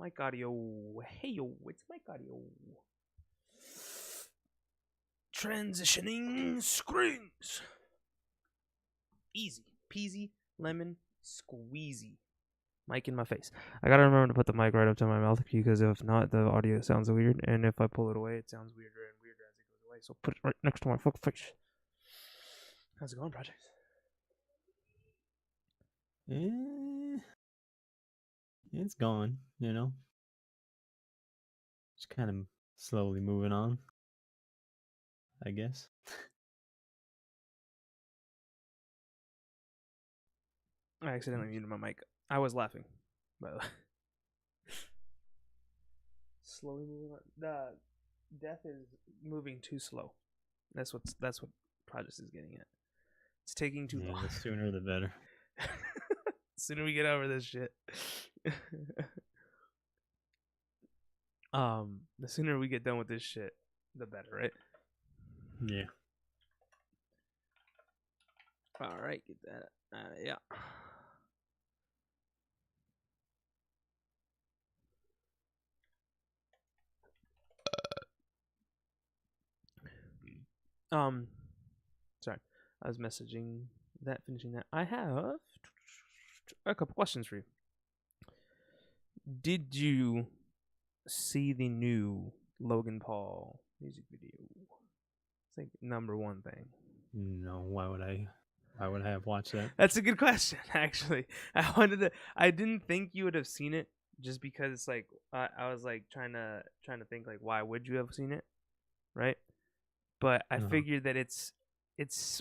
Mic audio. Hey yo, it's mic audio. Transitioning screens. Easy peasy lemon squeezy. Mic in my face. I gotta remember to put the mic right up to my mouth because if not, the audio sounds weird, and if I pull it away, it sounds weirder and weirder as it goes away. So put it right next to my fucking face. How's it going, Project? It's gone, Just kind of slowly moving on, I guess. I accidentally muted my mic. I was laughing, by the way. Slowly moving on. The death is moving too slow. That's what Project is getting at. It's taking too long. The sooner the better. The sooner we get over this shit. The sooner we get done with this shit, the better, right? Yeah. All right, get that. Yeah. Sorry, I was messaging that, finishing that. I have a couple questions for you. Did you see the new Logan Paul music video? It's like number one thing. No, why would I have watched that? That's a good question, actually. I didn't think you would have seen it just because it's like I was like trying to think like why would you have seen it, right? But I figured that it's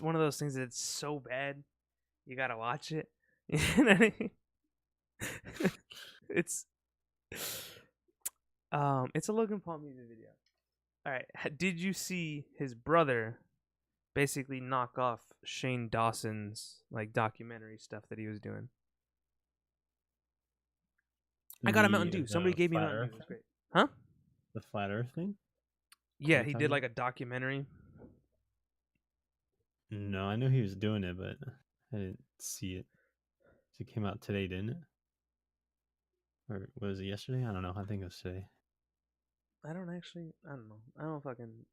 one of those things that it's so bad you gotta watch it. You know what I mean? It's a Logan Paul music video. All right, did you see his brother basically knock off Shane Dawson's like documentary stuff that he was doing? I got a Mountain Dew. Somebody gave me a Mountain Dew. It was great. Huh? The Flat Earth thing? Yeah, he did like a documentary. No, I knew he was doing it, but I didn't see it. It came out today, didn't it? Or was it yesterday? I don't know. I think it was today. I don't know. I don't fucking.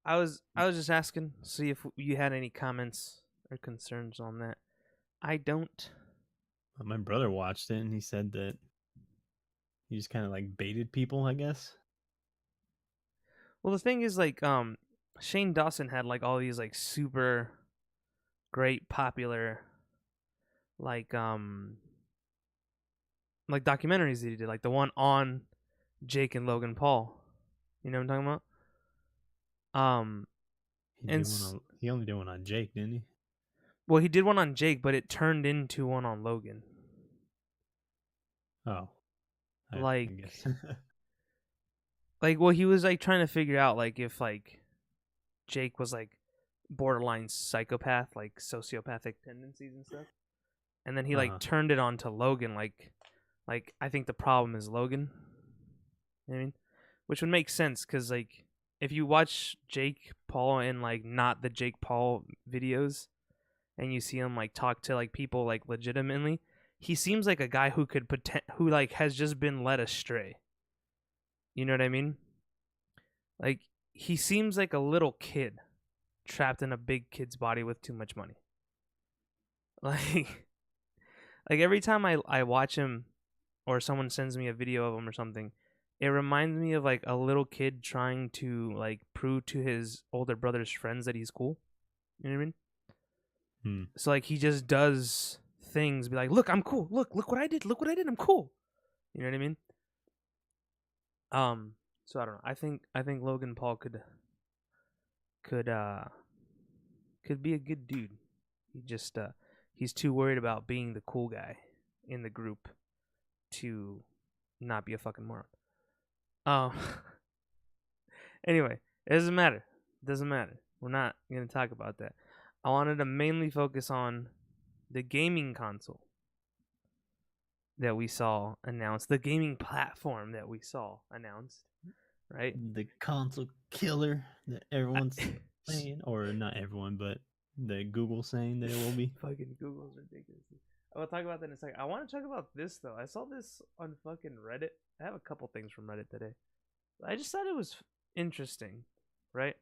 I was just asking, see if you had any comments or concerns on that. I don't. My brother watched it and he said that he just kind of like baited people, I guess. Well, the thing is, like, Shane Dawson had like all these like super great popular like documentaries that he did, like the one on Jake and Logan Paul. You know what I'm talking about? He only did one on Jake, didn't he? Well, he did one on Jake, but it turned into one on Logan. Oh, I guess. Like, well, he was like trying to figure out like if like Jake was like borderline psychopath, like sociopathic tendencies and stuff, and then he like turned it on to Logan, like I think the problem is Logan. You know what I mean? Which would make sense because like if you watch Jake Paul in like not the Jake Paul videos, and you see him like talk to like people like legitimately, he seems like a guy who could who like has just been led astray. You know what I mean? Like he seems like a little kid trapped in a big kid's body with too much money. Like every time I watch him or someone sends me a video of him or something, it reminds me of like a little kid trying to like prove to his older brother's friends that he's cool. You know what I mean? So like he just does things, be like, "Look, I'm cool. Look what I did. Look what I did. I'm cool." You know what I mean? So I don't know. I think Logan Paul could be a good dude. He just he's too worried about being the cool guy in the group to not be a fucking moron. Anyway, it doesn't matter. We're not gonna talk about that. I wanted to mainly focus on the gaming console that we saw announced, the gaming platform that we saw announced, right? The console killer that everyone's saying, or not everyone, but the Google saying that it will be. Fucking Google's ridiculous. We'll talk about that in a second. I want to talk about this though. I saw this on fucking Reddit. I have a couple things from Reddit today. I just thought it was interesting, right?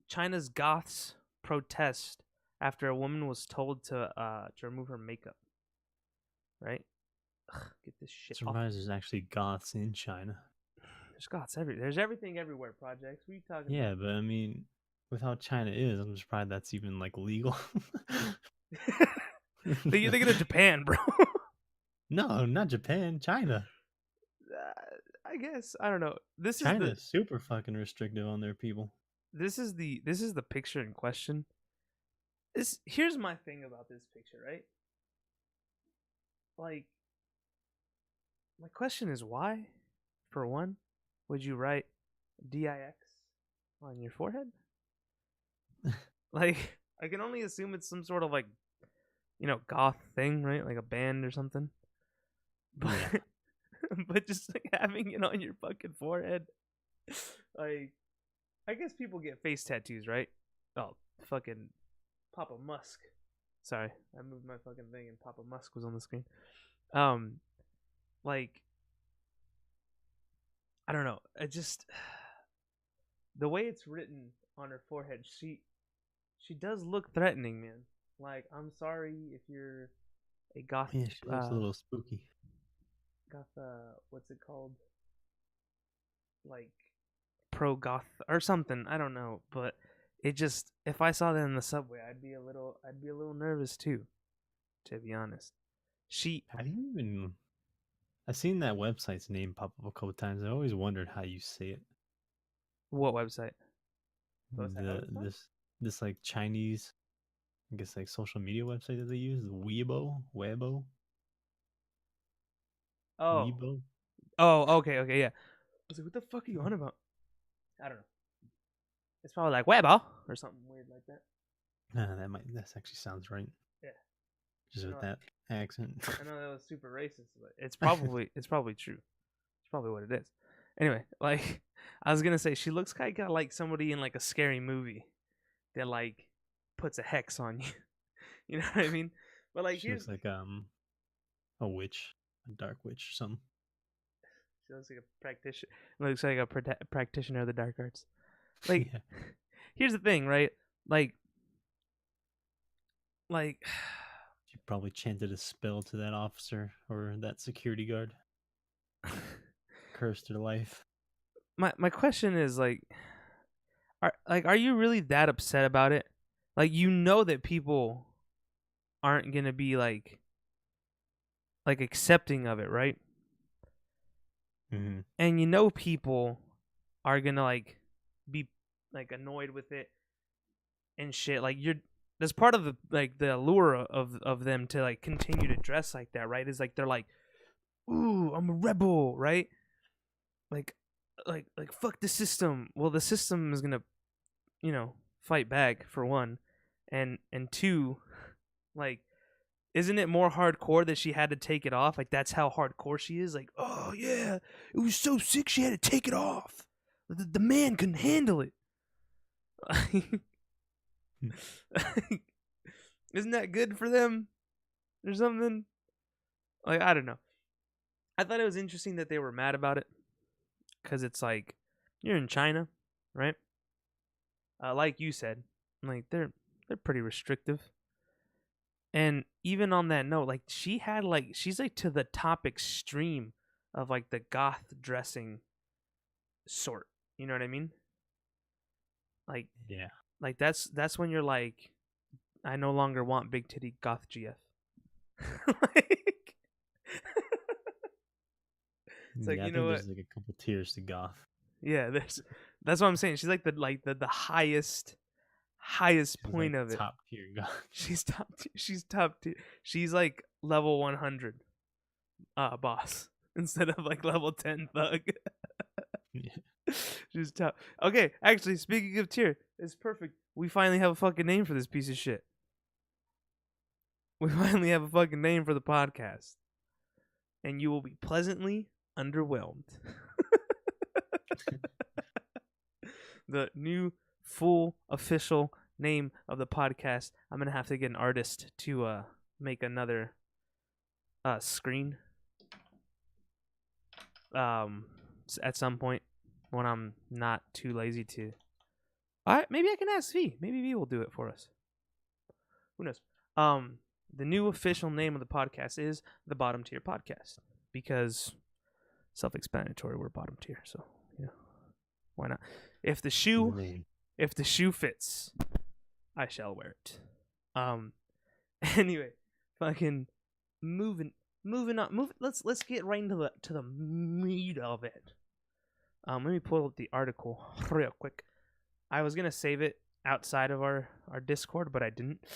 China's goths protest after a woman was told to remove her makeup. Right? Ugh, get this shit off. Surprised there's actually goths in China. There's goths everywhere. There's everything everywhere. Projects. What are you talking Yeah, about? but I mean, with how China is, I'm surprised that's even like legal. You're thinking of Japan, bro. No, not Japan. China. I guess I don't know. China's super fucking restrictive on their people. This is the picture in question. Here's my thing about this picture, right? Like, my question is why, for one, would you write DIX on your forehead? Like, I can only assume it's some sort of like, goth thing, right? Like a band or something. But Yeah. but just like having it on your fucking forehead, like, I guess people get face tattoos, right? Oh, fucking Papa Musk. Sorry, I moved my fucking thing and Papa Musk was on the screen. Like, I don't know. It just the way it's written on her forehead, she does look threatening, man. Like, I'm sorry if you're a goth. Yeah, she looks a little spooky. Goth, what's it called? Like, pro goth or something. I don't know, but it just, if I saw that in the subway, I'd be a little nervous too, to be honest. How do you even? I've seen that website's name pop up a couple times. I always wondered how you say it. What website? This like Chinese, I guess like social media website that they use, Weibo. Oh, Weibo. okay, yeah. I was like, what the fuck are you on about? I don't know. It's probably like Weibo or something weird like that. That actually sounds right. Yeah. Just with that accent. I know that was super racist, but it's probably true. It's probably what it is. Anyway, like, I was gonna say, she looks kind of like somebody in like a scary movie that like puts a hex on you. You know what I mean? But like, she looks like a witch, a dark witch or something. She looks like a practitioner. Looks like a practitioner of the dark arts. Like, yeah. Here's the thing, right? Like, she probably chanted a spell to that officer or that security guard. Cursed her life. My question is like, are you really that upset about it? Like, that people aren't gonna be like accepting of it, right? Mm-hmm. And people are gonna like be like annoyed with it and shit. Like, that's part of the allure of them to like continue to dress like that, right? Is like they're like, ooh, I'm a rebel, right? Like fuck the system. Well, the system is gonna, fight back, for one, and two, like, isn't it more hardcore that she had to take it off? Like, that's how hardcore she is. Like, oh yeah, it was so sick she had to take it off. The man couldn't handle it. Isn't that good for them or something? Like, I don't know. I thought it was interesting that they were mad about it, because it's like, you're in China, right? Like you said, like they're pretty restrictive. And even on that note, like, she's like to the top extreme of like the goth dressing sort. You know what I mean? Like, yeah. Like, that's when you're like, I no longer want big titty goth GF. Like, it's like, I think there's like a couple tiers to goth. Yeah, that's what I'm saying. She's like the highest point like of it. Top tier goth. She's top tier. She's like level 100 boss instead of like level 10 thug. Yeah. She's top. Okay, actually, speaking of tier, it's perfect. We finally have a fucking name for this piece of shit. We finally have a fucking name for the podcast. And you will be pleasantly underwhelmed. The new full official name of the podcast, I'm gonna have to get an artist to make another screen at some point when I'm not too lazy to. Maybe I can ask V. Maybe V will do it for us. Who knows? The new official name of the podcast is the Bottom Tier Podcast because self-explanatory. We're bottom tier, so why not? If the shoe fits, I shall wear it. Anyway, fucking moving on. Let's get right into the meat of it. Let me pull up the article real quick. I was gonna save it outside of our Discord, but I didn't,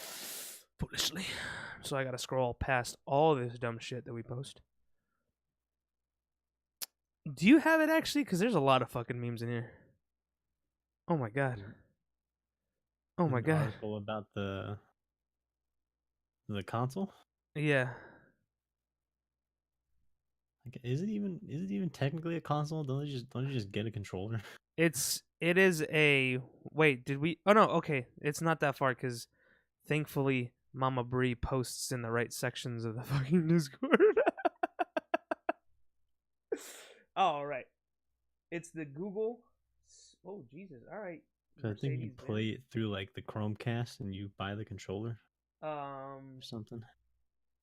foolishly. So I gotta scroll past all this dumb shit that we post. Do you have it actually? Because there's a lot of fucking memes in here. Oh my god. Oh my god. Article about the console? Yeah. Like, is it even technically a console? Don't you just get a controller? It is a wait. Did we? Oh no. Okay, it's not that far because thankfully Mama Bree posts in the right sections of the fucking Discord. All right. It's the Google. Oh Jesus! All right. So I think you play it through like the Chromecast and you buy the controller. Or something.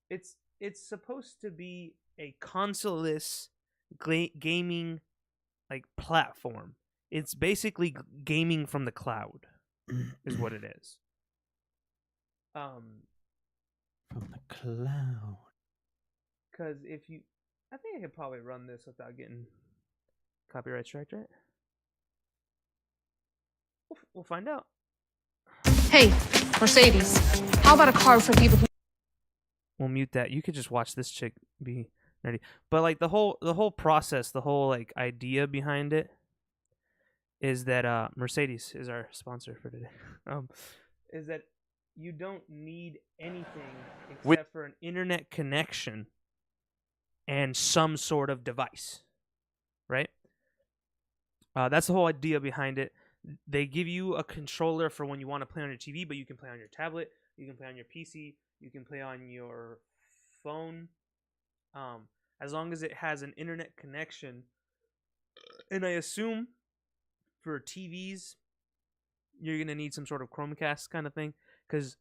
It's supposed to be a console-less gaming like platform. It's basically gaming from the cloud, is what it is. From the cloud. Because I think I could probably run this without getting copyright striked, right? We'll find out. Hey, Mercedes, how about a car for people who... We'll mute that. You could just watch this chick be nerdy. But like the whole process, the whole like idea behind it is that Mercedes is our sponsor for today. Is that you don't need anything except for an internet connection and some sort of device, right? That's the whole idea behind it. They give you a controller for when you want to play on your TV, but you can play on your tablet, you can play on your PC, you can play on your phone, as long as it has an internet connection. And I assume for TVs, you're going to need some sort of Chromecast kind of thing, because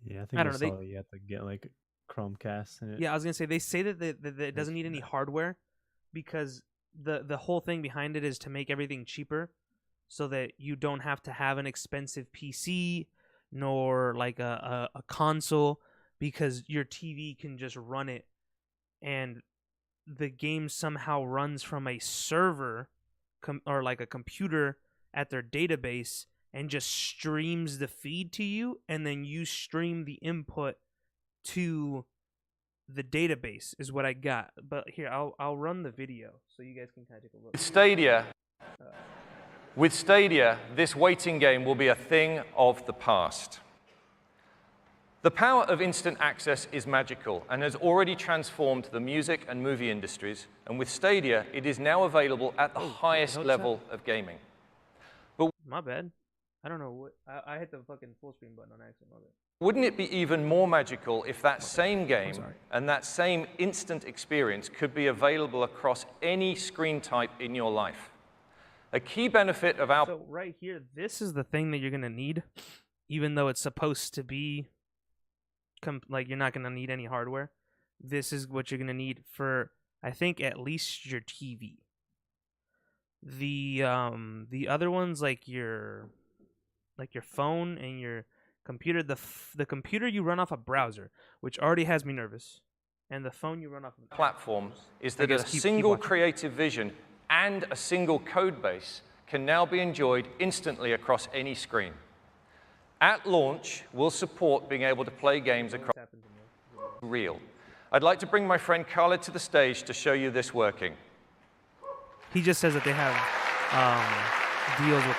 yeah, I don't know. You have to get like Chromecast. Yeah, I was gonna say they say that it doesn't need any hardware because the whole thing behind it is to make everything cheaper, so that you don't have to have an expensive PC nor like a console, because your TV can just run it, and the game somehow runs from a server or like a computer at their database and just streams the feed to you, and then you stream the input to the database is what I got. But here, I'll run the video so you guys can kind of take a look. With Stadia, this waiting game will be a thing of the past. The power of instant access is magical and has already transformed the music and movie industries, and with Stadia, it is now available at the highest level of gaming. But my bad. I don't know what I hit the fucking full screen button on accident. Wouldn't it be even more magical if that same game and that same instant experience could be available across any screen type in your life? A key benefit of our... So right here, this is the thing that you're going to need, even though it's supposed to be, like, you're not going to need any hardware. This is what you're going to need for, I think, at least your TV. The other ones, like your phone and your computer, the computer you run off a browser, which already has me nervous, and the phone you run off of platform is that a single creative vision and a single code base can now be enjoyed instantly across any screen. At launch, we'll support being able to play games across real. I'd like to bring my friend Khaled to the stage to show you this working. He just says that they have deals with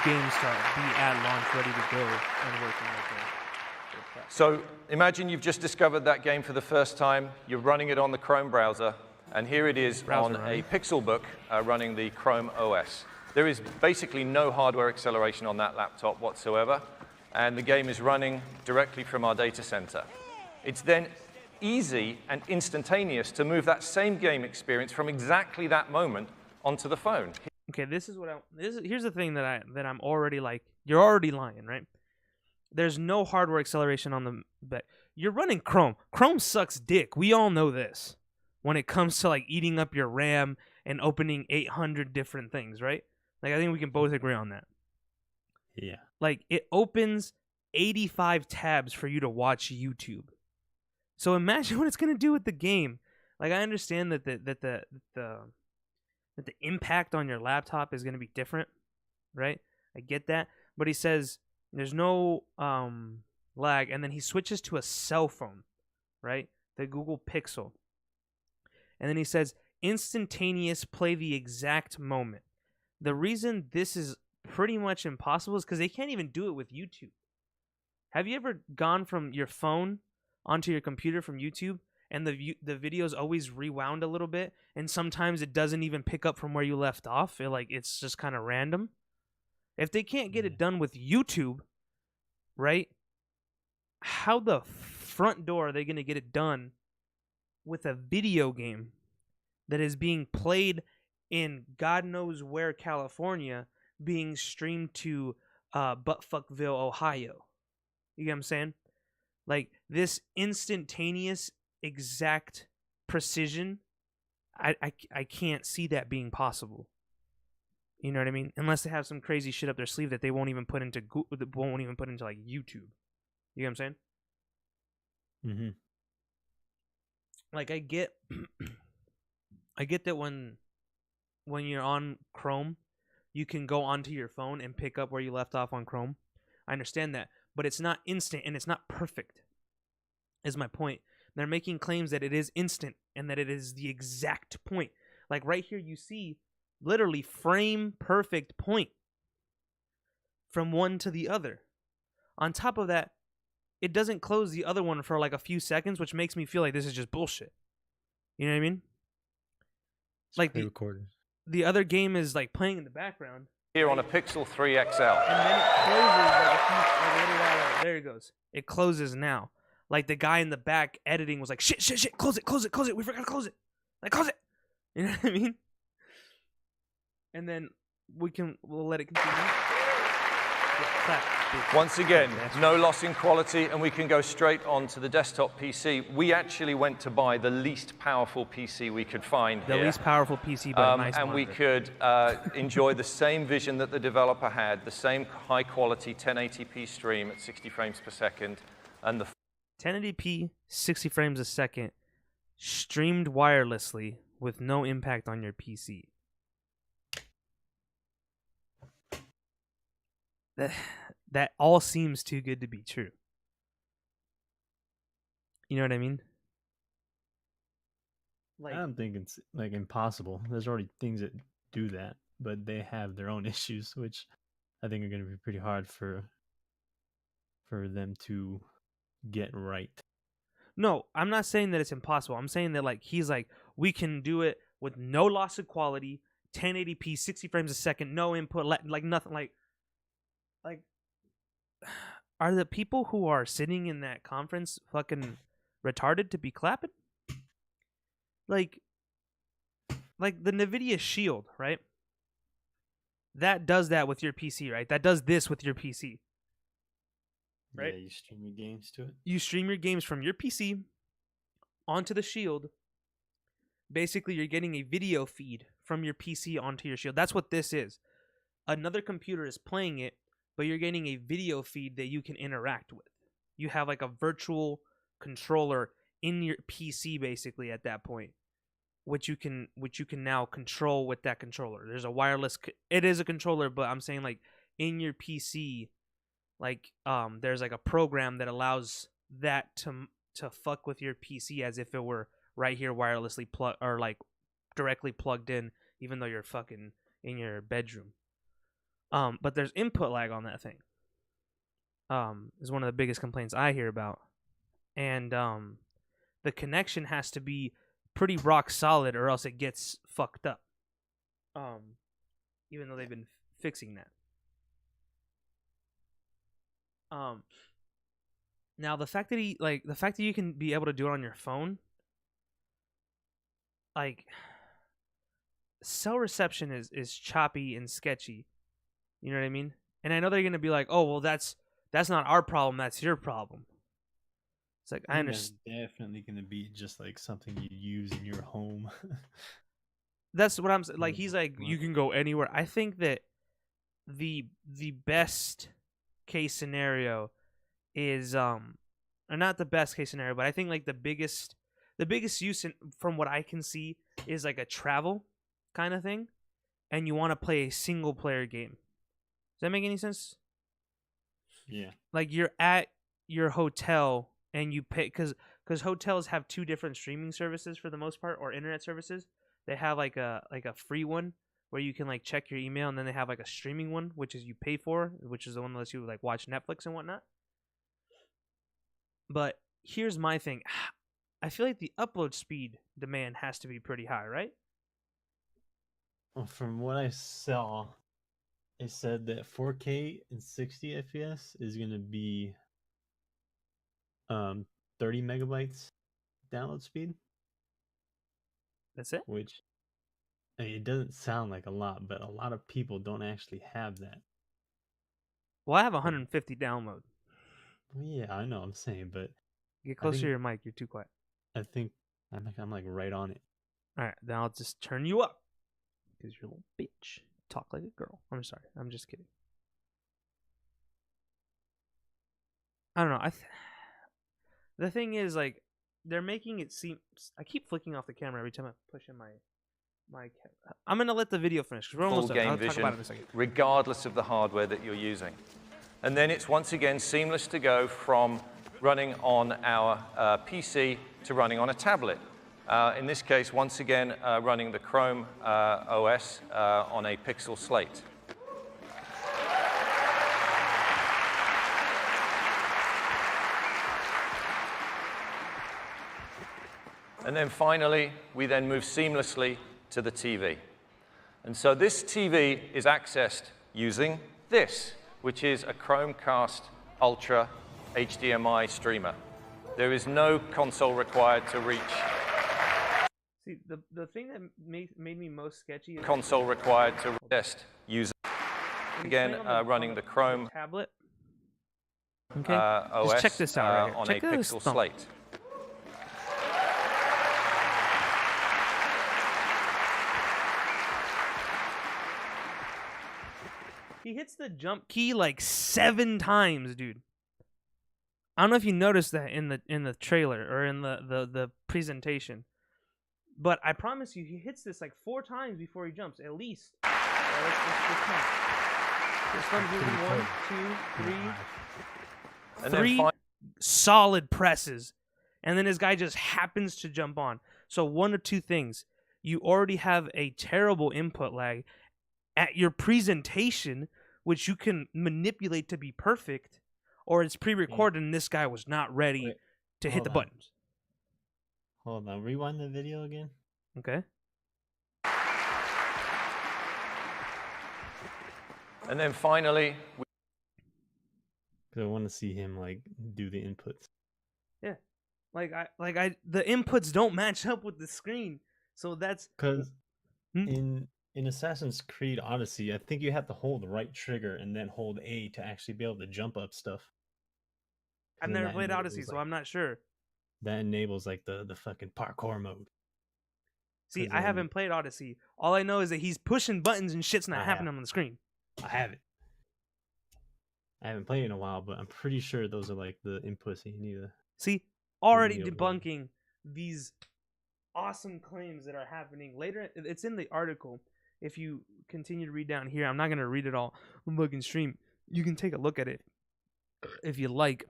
games to be at launch, ready to go, and working with them. So imagine you've just discovered that game for the first time. You're running it on the Chrome browser, and here it is on a Pixelbook running the Chrome OS. There is basically no hardware acceleration on that laptop whatsoever, and the game is running directly from our data center. It's then easy and instantaneous to move that same game experience from exactly that moment onto the phone. Okay, here's the thing that I'm already like, you're already lying, right? There's no hardware acceleration on the but you're running Chrome. Chrome sucks dick. We all know this. When it comes to like eating up your RAM and opening 800 different things, right? Like I think we can both agree on that. Yeah. Like it opens 85 tabs for you to watch YouTube. So imagine what it's gonna do with the game. Like I understand that the impact on your laptop is gonna be different, right? I get that, but he says there's no lag, and then he switches to a cell phone, right? The Google Pixel, and then he says instantaneous play the exact moment. The reason this is pretty much impossible is because they can't even do it with YouTube. Have you ever gone from your phone onto your computer from YouTube, and the video's always rewound a little bit, and sometimes it doesn't even pick up from where you left off? It's just kind of random. If they can't get it done with YouTube, right? How the front door are they going to get it done with a video game that is being played in God knows where, California, being streamed to Buttfuckville, Ohio? You get what I'm saying? Like, this instantaneous, exact precision, I can't see that being possible. You know what I mean? Unless they have some crazy shit up their sleeve that they won't even put into like YouTube. You know what I'm saying? Mm-hmm. Like I get that when you're on Chrome, you can go onto your phone and pick up where you left off on Chrome. I understand that, but it's not instant and it's not perfect. Is my point. They're making claims that it is instant and that it is the exact point. Like right here you see literally frame perfect point from one to the other. On top of that, it doesn't close the other one for like a few seconds, which makes me feel like this is just bullshit. You know what I mean? It's like the other game is like playing in the background. Here on a Pixel 3 XL. And then it closes like a little while later. There it goes. It closes now. Like the guy in the back editing was like, shit, close it. We forgot to close it. Like, close it. You know what I mean? And then we'll let it continue. Yeah, clap. Once again, no loss in quality, and we can go straight on to the desktop PC. We actually went to buy the least powerful PC we could find The least powerful PC, but a nice and monitor. we could enjoy the same vision that the developer had, the same high-quality 1080p stream at 60 frames per second, and the 1080p, 60 frames a second, streamed wirelessly with no impact on your PC. That all seems too good to be true. You know what I mean? I don't think it's like impossible. There's already things that do that, but they have their own issues, which I think are going to be pretty hard for them to get right. No, I'm not saying that it's impossible. I'm saying that like he's like, we can do it with no loss of quality, 1080p, 60 frames a second, no input, like nothing. Like, are the people who are sitting in that conference fucking retarded to be clapping? Like the NVIDIA Shield, right? That does that with your PC, right? That does this with your PC. Right? Yeah, you stream your games to it. You stream your games from your PC onto the Shield. Basically, you're getting a video feed from your PC onto your Shield. That's what this is. Another computer is playing it, but you're getting a video feed that you can interact with. You have like a virtual controller in your PC basically at that point, which you can now control with that controller. There's a wireless it is a controller, but I'm saying like in your PC, like there's like a program that allows that to fuck with your PC as if it were right here wirelessly or like directly plugged in, even though you're fucking in your bedroom. But there's input lag on that thing. Is one of the biggest complaints I hear about. And the connection has to be pretty rock solid or else it gets fucked up. even though they've been fixing that. Now the fact that you can be able to do it on your phone, like, cell reception is choppy and sketchy. You know what I mean? And I know they're gonna be like, oh well, that's not our problem, that's your problem. It's like, I understand. That's definitely gonna be just like something you use in your home. That's what I'm like. He's like, you can go anywhere. I think that the best case scenario is or not the best case scenario, but I think like the biggest use from what I can see is like a travel kind of thing, and you want to play a single player game. Does that make any sense? Yeah. Like you're at your hotel and you pay because hotels have two different streaming services for the most part, or internet services. They have like a free one where you can like check your email, and then they have like a streaming one, which is you pay for, which is the one that lets you like watch Netflix and whatnot. But here's my thing. I feel like the upload speed demand has to be pretty high, right? Well, from what I saw, it said that 4K and 60 FPS is going to be 30 megabytes download speed. That's it? Which, I mean, it doesn't sound like a lot, but a lot of people don't actually have that. Well, I have 150 download. Well, yeah, I know. I'm saying, but Get closer to your mic. You're too quiet. I think I'm like right on it. All right, then I'll just turn you up because you're a little bitch. Talk like a girl. I'm sorry. I'm just kidding. I don't know. The thing is, like, they're making it seem. I keep flicking off the camera every time I push in my. I'm gonna let the video finish because we're almost done. I'll talk about it in a second. Regardless of the hardware that you're using, and then it's once again seamless to go from running on our PC to running on a tablet. In this case, once again, running the Chrome OS on a Pixel slate. And then finally, we then move seamlessly to the TV. And so this TV is accessed using this, which is a Chromecast Ultra HDMI streamer. There is no console required to reach. See, the thing that made me most sketchy is console required to test using again running the Chrome tablet. Okay, OS just check this out right here. on Check a Pixel slate. He hits the jump key like 7 times, dude. I don't know if you noticed that in the trailer or in the presentation, but I promise you, he hits this like 4 times before he jumps, at least. Let's count. This one's moving 1, 2, 3, 3 solid presses, and then this guy just happens to jump on. So one of two things: you already have a terrible input lag at your presentation, which you can manipulate to be perfect, or it's pre-recorded and this guy was not ready to hit the buttons. Hold on, rewind the video again. Okay. And then finally, because I want to see him like do the inputs. Yeah, the inputs don't match up with the screen, so that's because in Assassin's Creed Odyssey, I think you have to hold the right trigger and then hold A to actually be able to jump up stuff. I've never played Odyssey, so I'm not sure. That enables like the fucking parkour mode. See, I haven't played Odyssey. All I know is that he's pushing buttons and shit's not happening on the screen. I haven't. I haven't played in a while, but I'm pretty sure those are like the inputs that you need to. See, already debunking these awesome claims that are happening later. It's in the article. If you continue to read down here, I'm not going to read it all on fucking stream. You can take a look at it if you like.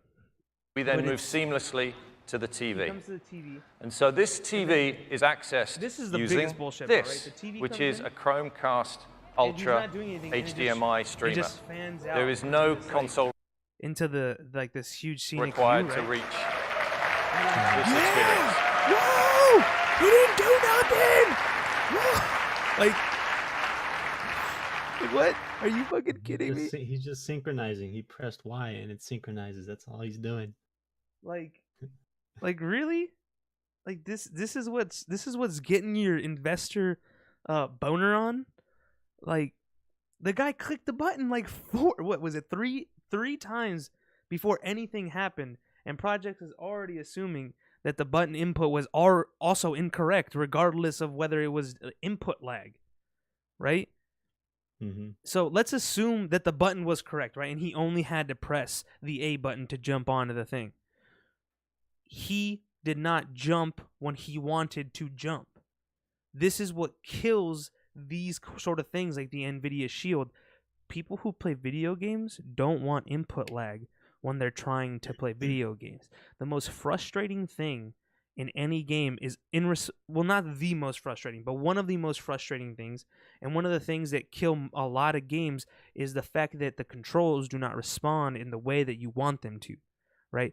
We then move seamlessly to the TV. Comes to the TV. And so this TV is accessed using bullshit this, part, right? which is a Chromecast Ultra HDMI streamer. It just fans out. There is no console into the this huge scene required view, to right? reach this experience. Whoa! He didn't do nothing! Whoa! Like, What? Are you fucking kidding me? He's just synchronizing. He pressed Y and it synchronizes. That's all he's doing. Like really? Like this is what's getting your investor boner on? Like the guy clicked the button like three times before anything happened, and Project is already assuming that the button input was also incorrect, regardless of whether it was input lag, right? Mm-hmm. So let's assume that the button was correct, right? And he only had to press the A button to jump onto the thing. He did not jump when he wanted to jump. This is what kills these sort of things like the NVIDIA Shield. People who play video games don't want input lag when they're trying to play video games. The most frustrating thing in any game is not the most frustrating, but one of the most frustrating things, and one of the things that kill a lot of games is the fact that the controls do not respond in the way that you want them to, right?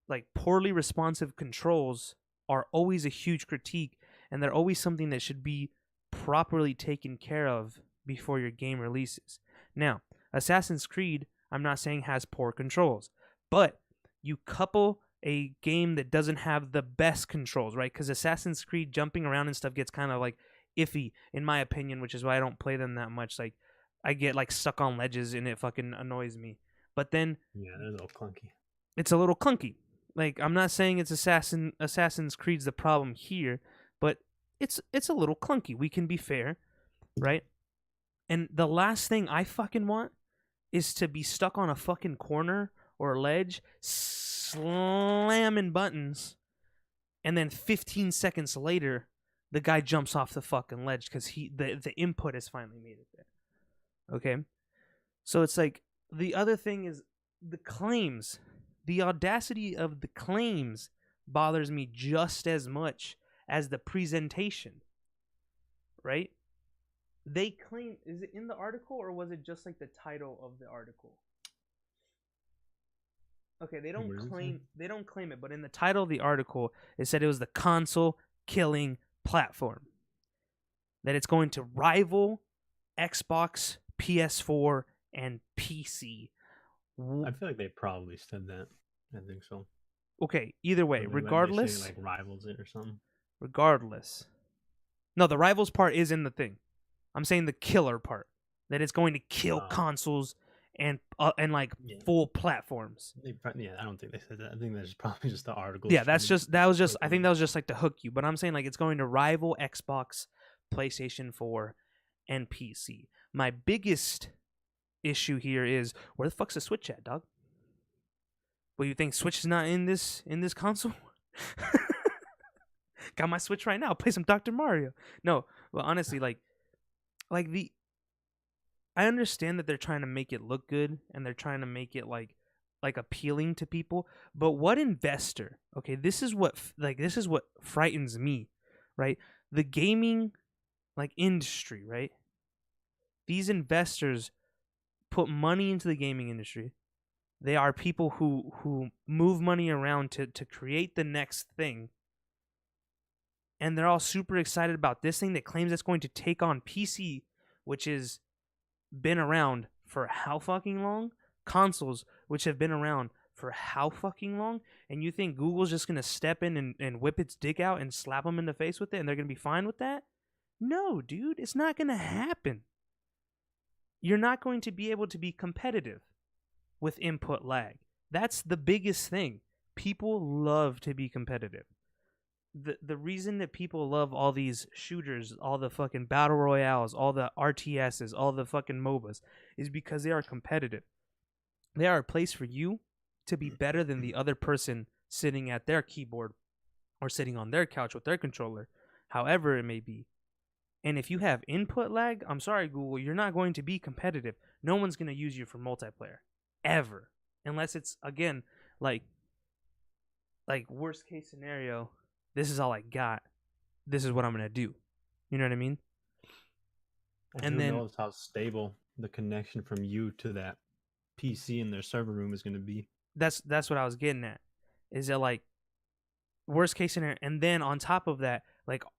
Like poorly responsive controls are always a huge critique, and they're always something that should be properly taken care of before your game releases. Now, Assassin's Creed, I'm not saying has poor controls, but you couple a game that doesn't have the best controls, right? Because Assassin's Creed jumping around and stuff gets kind of like iffy, in my opinion, which is why I don't play them that much. Like, I get like stuck on ledges and it fucking annoys me. But then, yeah, they're a little clunky. It's a little clunky. Like, I'm not saying it's Assassin's Creed's the problem here, but it's a little clunky. We can be fair, right? And the last thing I fucking want is to be stuck on a fucking corner or a ledge, slamming buttons, and then 15 seconds later, the guy jumps off the fucking ledge because the input has finally made it there. Okay? So it's like, the other thing is the claims. The audacity of the claims bothers me just as much as the presentation, right? They claim, is it in the article or was it just like the title of the article? Okay, they don't claim it, but in the title of the article, it said it was the console killing platform. That it's going to rival Xbox, PS4, and PC. I feel like they probably said that. I think so. Okay, either way, regardless, like rivals it or something. Regardless, no, the rivals part is in the thing. I'm saying the killer part, that it's going to kill consoles and full platforms. I don't think they said that. I think that's probably just the article. Yeah, I think that was just like to hook you. But I'm saying like it's going to rival Xbox, PlayStation 4, and PC. My biggest issue here is, where the fuck's the Switch at, dog? Well, you think Switch is not in this console? Got my Switch right now. Play some Dr. Mario. No, well, honestly, I understand that they're trying to make it look good and they're trying to make it like appealing to people. But what investor? Okay, this is what frightens me, right? The gaming industry, right? These investors put money into the gaming industry. They are people who move money around to create the next thing. And they're all super excited about this thing that claims it's going to take on PC, which has been around for how fucking long? Consoles, which have been around for how fucking long? And you think Google's just going to step in and whip its dick out and slap them in the face with it and they're going to be fine with that? No, dude, it's not going to happen. You're not going to be able to be competitive with input lag. That's the biggest thing. People love to be competitive. The reason that people love all these shooters, all the fucking battle royales, all the RTSs, all the fucking MOBAs, is because they are competitive. They are a place for you to be better than the other person sitting at their keyboard or sitting on their couch with their controller, however it may be. And if you have input lag, I'm sorry, Google, you're not going to be competitive. No one's going to use you for multiplayer. Ever. Unless it's, again, like worst case scenario, this is all I got. This is what I'm going to do. You know what I mean? And then knows how stable the connection from you to that PC in their server room is going to be. That's what I was getting at. Is that worst case scenario? And then on top of that,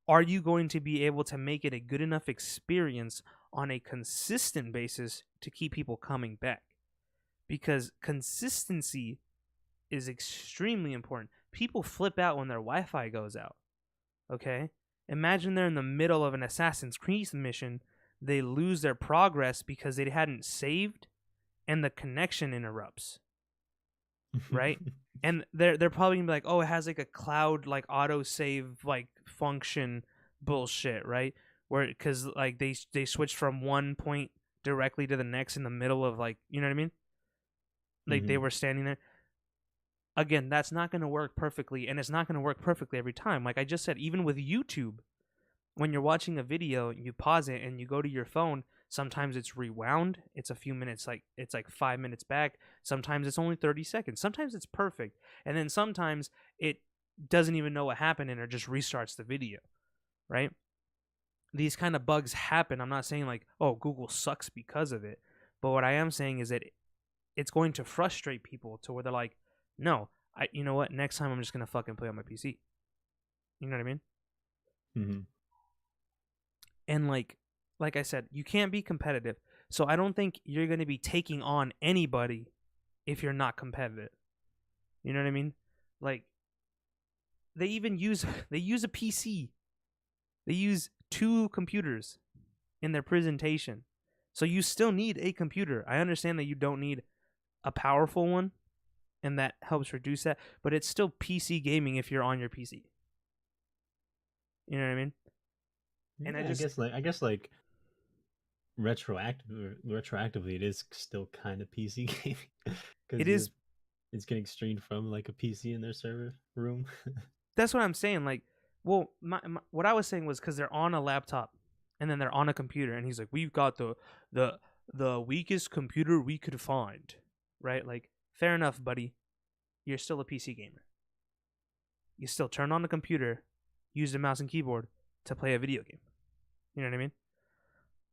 are you going to be able to make it a good enough experience on a consistent basis to keep people coming back. Because consistency is extremely important. People flip out when their Wi-Fi goes out. Okay? Imagine they're in the middle of an Assassin's Creed mission, they lose their progress because they hadn't saved and the connection interrupts. Right? And they're probably gonna be like, oh, it has like a cloud like auto save like function bullshit, right? Where because like they switched from one point directly to the next in the middle of like, you know what I mean? Like they were standing there. Again, that's not going to work perfectly, and it's not going to work perfectly every time. Like I just said, even with YouTube, when you're watching a video, you pause it and you go to your phone. Sometimes it's rewound. It's a few minutes, like it's like 5 minutes back. Sometimes it's only 30 seconds. Sometimes it's perfect, and then sometimes it doesn't even know what happened and it just restarts the video, right? These kind of bugs happen. I'm not saying like, oh, Google sucks because of it, but what I am saying is that it's going to frustrate people to where they're like, no, you know what? Next time I'm just gonna fucking play on my PC. You know what I mean? Mm-hmm. And like I said, you can't be competitive. So I don't think you're gonna be taking on anybody if you're not competitive. You know what I mean? Like they use a PC. They use 2 computers in their presentation. So you still need a computer. I understand that you don't need a powerful one, and that helps reduce that, but it's still PC gaming if you're on your PC. You know what I mean? And I guess like retroactively, it is still kind of PC gaming. It is. It's getting streamed from like a PC in their server room. That's what I'm saying. Like, well, what I was saying was because they're on a laptop, and then they're on a computer, and he's like, "We've got the weakest computer we could find." Right? Like, fair enough, buddy. You're still a PC gamer. You still turn on the computer, use the mouse and keyboard to play a video game. You know what I mean?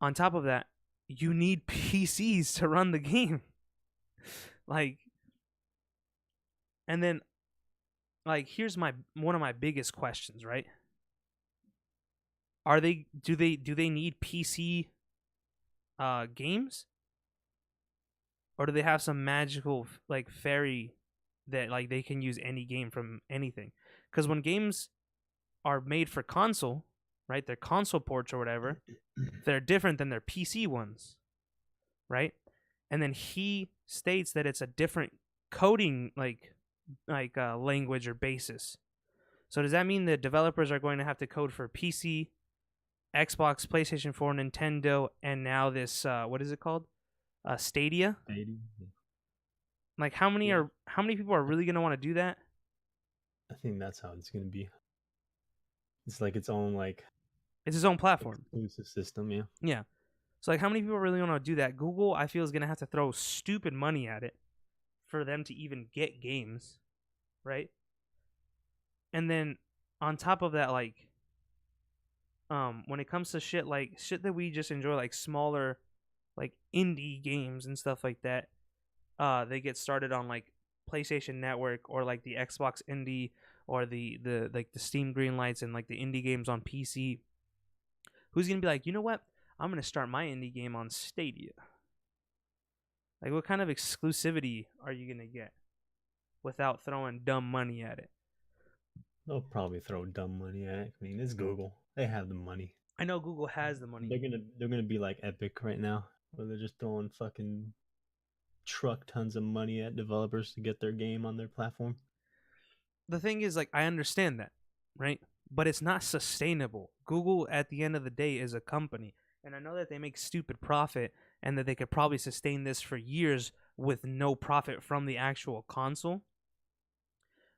On top of that, you need PCs to run the game. Like, and then, like, here's one of my biggest questions, right? Do they need PC games? Or do they have some magical like fairy that like they can use any game from anything? Because when games are made for console, right? They're console ports or whatever. They're different than their PC ones, right? And then he states that it's a different coding like language or basis. So does that mean that developers are going to have to code for PC, Xbox, PlayStation 4, Nintendo, and now this what is it called? Stadia? Like how many people are really going to want to do that? I think that's how it's going to be. It's like its own it's its own platform. Exclusive system, yeah. Yeah. So like how many people really want to do that? Google, I feel, is going to have to throw stupid money at it for them to even get games, right? And then on top of that, like when it comes to shit that we just enjoy, like smaller like indie games and stuff like that, they get started on like PlayStation Network or like the Xbox Indie or the like the Steam Greenlights and like the indie games on PC. Who's gonna be like, you know what? I'm gonna start my indie game on Stadia. Like, what kind of exclusivity are you gonna get without throwing dumb money at it? They'll probably throw dumb money at it. I mean, it's Google. They have the money. I know Google has the money. They're gonna be like Epic right now, where they're just throwing fucking truck tons of money at developers to get their game on their platform. The thing is, like, I understand that, right? But it's not sustainable. Google, at the end of the day, is a company. And I know that they make stupid profit and that they could probably sustain this for years with no profit from the actual console.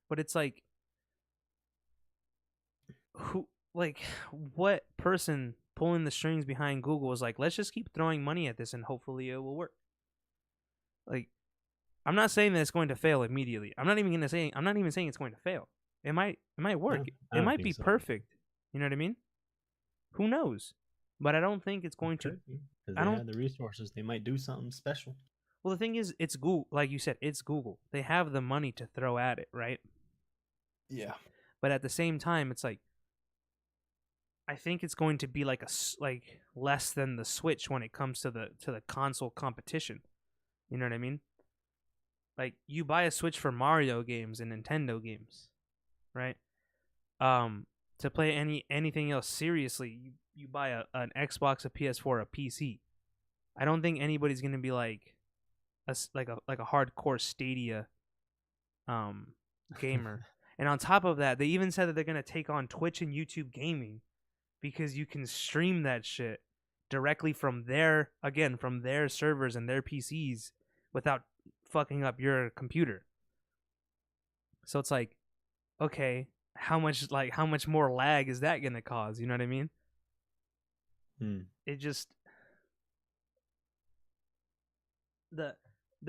But it's like, what person pulling the strings behind Google is like, let's just keep throwing money at this and hopefully it will work. Like, I'm not saying that it's going to fail immediately. I'm not even saying it's going to fail. It might work. No, it might be perfect. You know what I mean? Who knows? But I don't think it's going to. Because they have the resources. They might do something special. Well, the thing is, it's Google. Like you said, it's Google. They have the money to throw at it, right? Yeah. But at the same time, it's like, I think it's going to be like like less than the Switch when it comes to the console competition. You know what I mean? Like you buy a Switch for Mario games and Nintendo games, right? To play anything else seriously, you buy an Xbox, a PS4, a PC. I don't think anybody's gonna be like a hardcore Stadia gamer. And on top of that, they even said that they're gonna take on Twitch and YouTube gaming because you can stream that shit directly from their servers and their PCs without fucking up your computer. So it's like, okay, how much more lag is that gonna cause? You know what I mean? It just the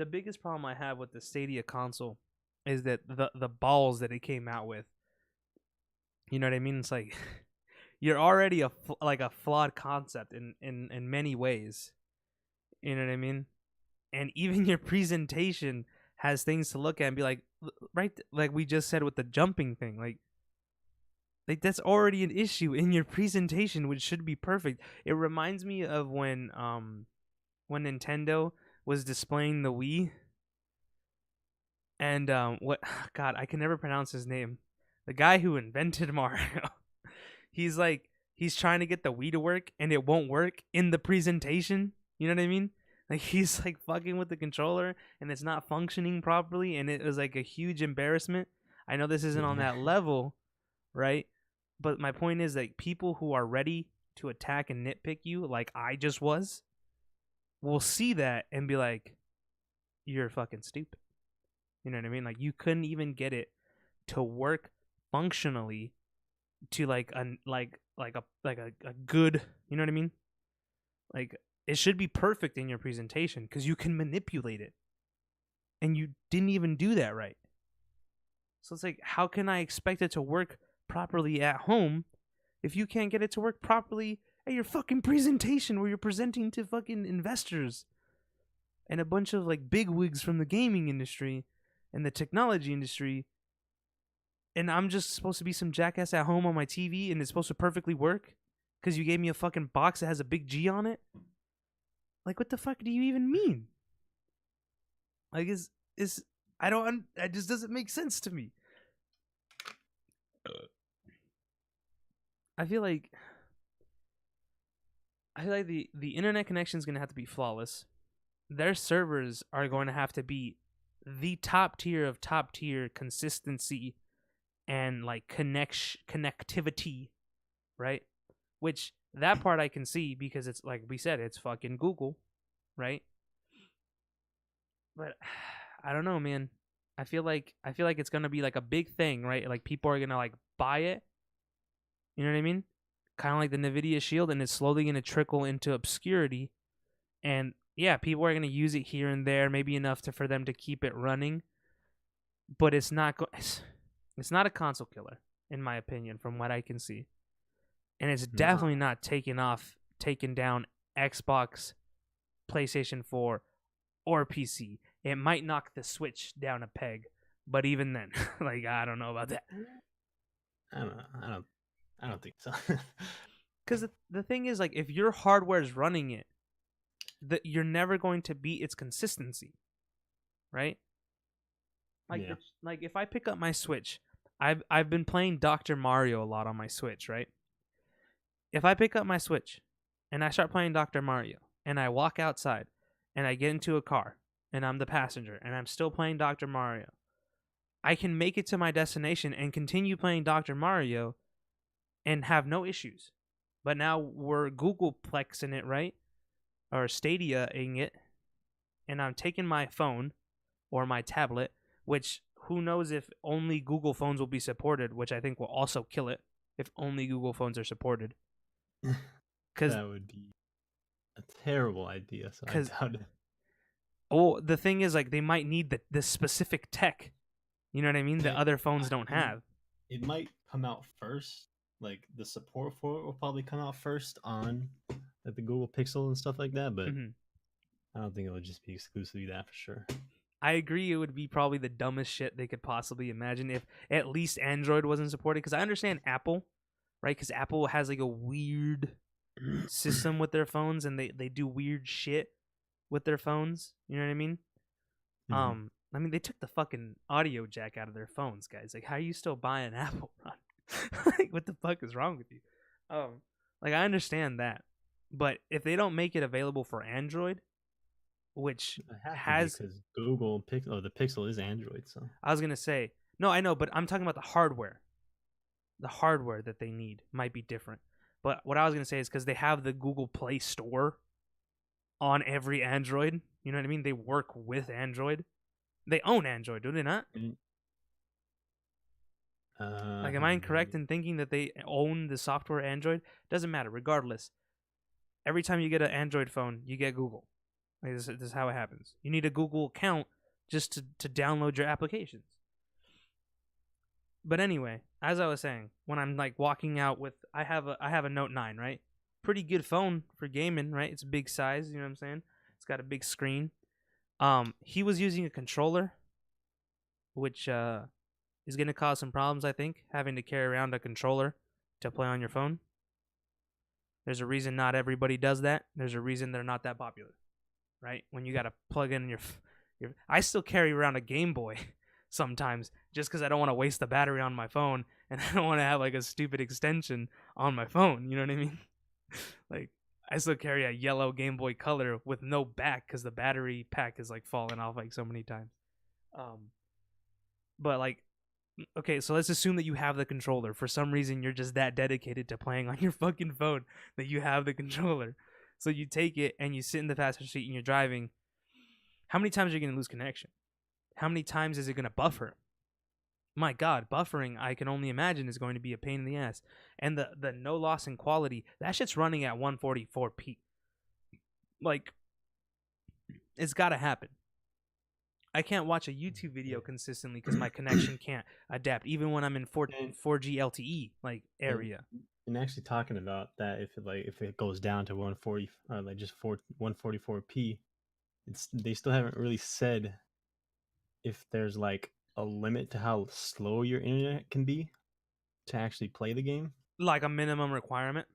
biggest problem I have with the Stadia console is that the balls that it came out with. You know what I mean? It's like you're already a flawed concept in many ways. You know what I mean? And even your presentation has things to look at and be like, right, like we just said with the jumping thing, like that's already an issue in your presentation, which should be perfect. It reminds me of when Nintendo was displaying the Wii, and what God, I can never pronounce his name. The guy who invented Mario. He's trying to get the Wii to work, and it won't work in the presentation. You know what I mean? Like he's like fucking with the controller, and it's not functioning properly, and it was like a huge embarrassment. I know this isn't on that level, right? But my point is that people who are ready to attack and nitpick you, like I just was, will see that and be like, "You're fucking stupid." You know what I mean? Like you couldn't even get it to work functionally to like a good. You know what I mean? Like it should be perfect in your presentation because you can manipulate it, and you didn't even do that right. So it's like, how can I expect it to work properly at home if you can't get it to work properly at your fucking presentation where you're presenting to fucking investors and a bunch of like bigwigs from the gaming industry and the technology industry, and I'm just supposed to be some jackass at home on my TV and it's supposed to perfectly work because you gave me a fucking box that has a big G on it? Like, what the fuck do you even mean? Like, it just doesn't make sense to me. I feel like the internet connection is going to have to be flawless. Their servers are going to have to be the top tier of top tier consistency and like connectivity, right? Which that part I can see because it's like we said, it's fucking Google, right? But I don't know, man. I feel like it's gonna be like a big thing, right? Like people are gonna like buy it. You know what I mean? Kind of like the Nvidia Shield, and it's slowly gonna trickle into obscurity. And yeah, people are gonna use it here and there, maybe enough for them to keep it running. But it's not it's not a console killer, in my opinion, from what I can see. And it's definitely not taking down Xbox, PlayStation 4, or PC. It might knock the Switch down a peg, but even then, like I don't know about that. I don't think so. Because the thing is, like, if your hardware is running it, you're never going to beat its consistency, right? Like, yeah. Like if I pick up my Switch, I've been playing Dr. Mario a lot on my Switch, right? If I pick up my Switch and I start playing Dr. Mario and I walk outside and I get into a car and I'm the passenger and I'm still playing Dr. Mario, I can make it to my destination and continue playing Dr. Mario and have no issues. But now we're Googleplexing it, right? Or Stadia-ing it, and I'm taking my phone or my tablet, which who knows if only Google phones will be supported, which I think will also kill it if only Google phones are supported. Because that would be a terrible idea. So I doubt it. Oh, the thing is, like, they might need the specific tech. You know what I mean? That other phones don't have. It might come out first. Like the support for it will probably come out first on like the Google Pixel and stuff like that. But I don't think it would just be exclusively that for sure. I agree. It would be probably the dumbest shit they could possibly imagine if at least Android wasn't supported. Because I understand Apple. right? Because Apple has like a weird system with their phones, and they do weird shit with their phones. You know what I mean? I mean, they took the fucking audio jack out of their phones, guys. Like, how are you still buying Apple, Ron? Like, what the fuck is wrong with you? Like, I understand that, but if they don't make it available for Android, which has because Google Pixel, the Pixel is Android, so I was gonna say no, I know, but I'm talking about the hardware. The hardware that they need might be different. But what I was gonna say is because they have the Google Play Store on every Android. You know what I mean? They work with Android. They own Android, do they not? Like, am I incorrect in thinking that they own the software Android? Doesn't matter. Regardless, every time you get an Android phone, you get Google. Like, this is how it happens. You need a Google account just to download your applications. But anyway, as I was saying, when I'm like walking out with, I have a Note 9, right? Pretty good phone for gaming, right? It's big size, you know what I'm saying? It's got a big screen. He was using a controller, which is going to cause some problems, I think, having to carry around a controller to play on your phone. There's a reason not everybody does that. There's a reason they're not that popular, right? When you got to plug in your I still carry around a Game Boy sometimes just because I don't want to waste the battery on my phone, and I don't want to have like a stupid extension on my phone. You know what I mean? Like, I still carry a yellow Game Boy Color with no back because the battery pack is like falling off like so many times. But like, okay, so let's assume that you have the controller. For some reason, you're just that dedicated to playing on your fucking phone that you have the controller. So you take it and you sit in the passenger seat and you're driving. How many times are you going to lose connection? How many times is it going to buffer? My God, buffering, I can only imagine, is going to be a pain in the ass. And the no loss in quality, that shit's running at 144p. Like, it's got to happen. I can't watch a YouTube video consistently because my connection can't adapt, even when I'm in 4G LTE like area. And actually talking about that, if it goes down to 140 or like just 144p, they still haven't really said if there's like a limit to how slow your internet can be to actually play the game. Like a minimum requirement.